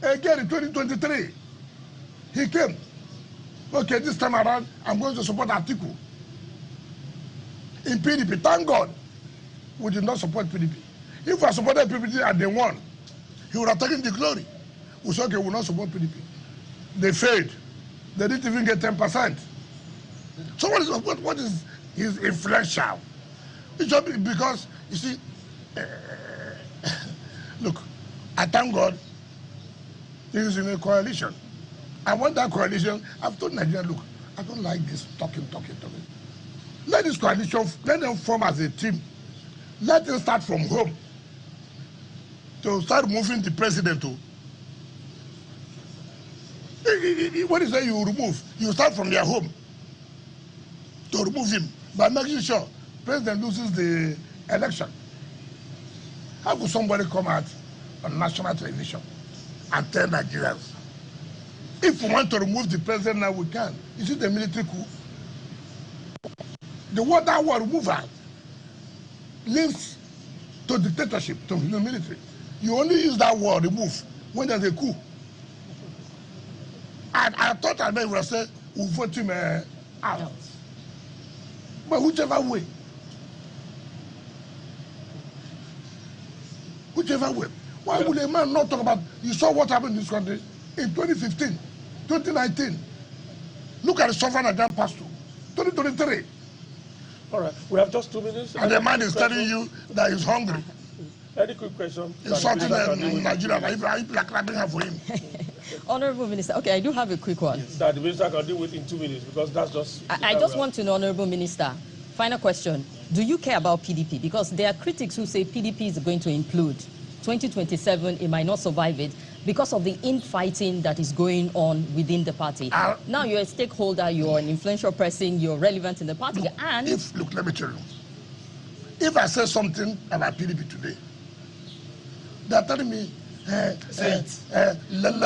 Again, in 2023, he came. Okay, this time around, I'm going to support Atiku. In PDP, thank God, we did not support PDP. If I supported PDP and they won, he would have taken the glory. We said, okay, we will not support PDP. They failed. They didn't even get 10%. So what is his influential? It's just because, you see, look, I thank God he is in a coalition. I want that coalition. I've told Nigeria, look, I don't like this talking. Let this coalition, let them form as a team. Let them start from home to start moving the president to. What is that you remove? You start from their home to remove him by making sure president loses the election. How could somebody come out on national television and tell Nigerians, if we want to remove the president now, we can? Is it a military coup? The word that word removal links to dictatorship, to the military. You only use that word remove when there's a coup. And I thought I would have said, we'll vote him out. But whichever way. Why would a man not talk about, you saw what happened in this country in 2015, 2019. Look at the suffering that that passed through. 2023. All right, we have just 2 minutes. And the man is telling you that he's hungry. Any quick question? Insulting Nigeria, like clapping her for him. Honorable Minister, okay, I do have a quick one. Yes. That the minister can deal with in 2 minutes, because that's just... I just want to know, Honorable Minister, final question. Do you care about PDP? Because there are critics who say PDP is going to implode. 2027, it might not survive it because of the infighting that is going on within the party. Now you're a stakeholder, you're an influential person, you're relevant in the party, look, and... Look, let me tell you. If I say something about PDP today, they're telling me, let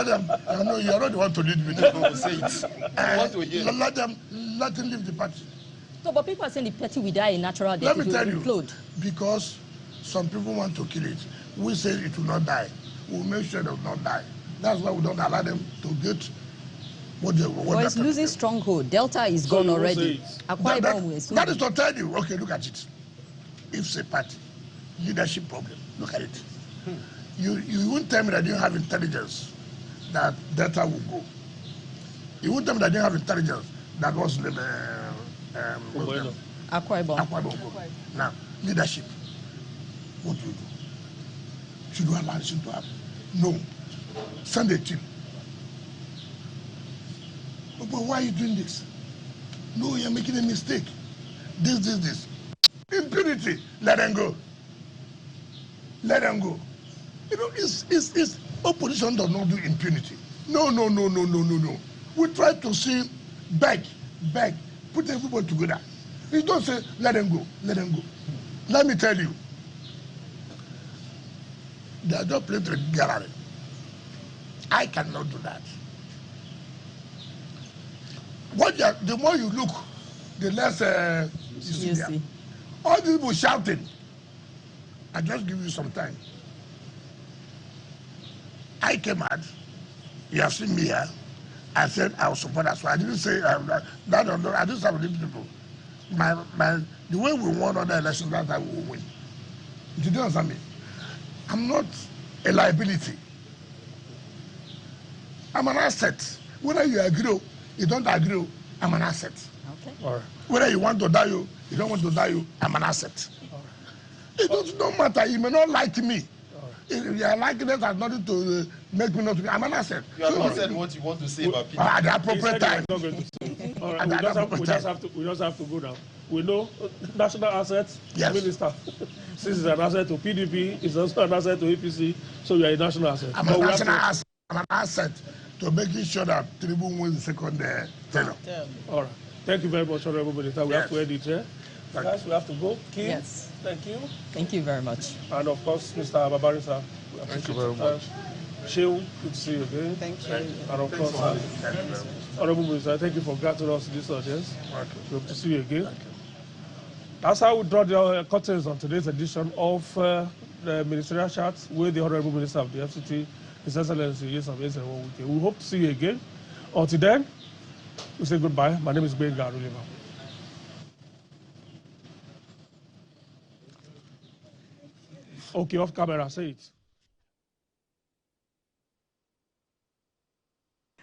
them, I know you already want to lead me. Say it. Let them leave the party. No, but people are saying the party will die a natural death. Let me tell you, implode. because some people want to kill it. We say it will not die. We'll make sure it will not die. That's why we don't allow them to get what they want. But it's losing stronghold. Delta is gone already. That is to tell you, okay, look at it. If it's a party, leadership problem, look at it. You won't tell me that you don't have intelligence that Delta will go. You won't tell me that you don't have intelligence that was Akwa Ibom. Now, leadership. What do you do? Should you allow this to happen? No. Send a team. But why are you doing this? No, you're making a mistake. This. Impunity. Let them go. Let them go. You know, it's opposition does not do impunity. No. We try to see beg, put everybody together. You don't say, let them go. Let me tell you, they are just playing to the gallery. I cannot do that. The more you look, the less you see there. All these people shouting. I just give you some time. I came out. You have seen me here. I said I will support that. So I didn't say that. I didn't have these people. The way we won other elections, that's how we will win. Did you understand me? I'm not a liability. I'm an asset. Whether you agree or you don't agree, I'm an asset. Okay. All right. Whether you want to die, you don't want to die, I'm an asset. It does not matter. You may not like me. If you are liking it, has nothing to make me not to be. I'm an asset. You have not said what you want to say about people. At the appropriate time. All right, we just have to go now. We know national assets, yes. Minister. Since it's an asset to PDP, it's also an asset to APC, so you are a national asset. I'm an asset to making sure that Tinubu wins the second tenure. All right. Thank you very much, Honorable Minister. We have to end it here. Guys, we have to go. Kim, yes. Thank you. Thank you very much. And of course, Mr. Babarisa. Thank you very much. Shehu, good to see you again. Thank you. And of course, Honorable Minister, thank you for granting us this audience. Good to see you again. That's how we draw the curtains on today's edition of the Ministerial Chat with the Honorable Minister of the FCT, His Excellency, yes, of Wike. We hope to see you again. Until then, we say goodbye. My name is Ben Garulima. Okay, off camera, say it.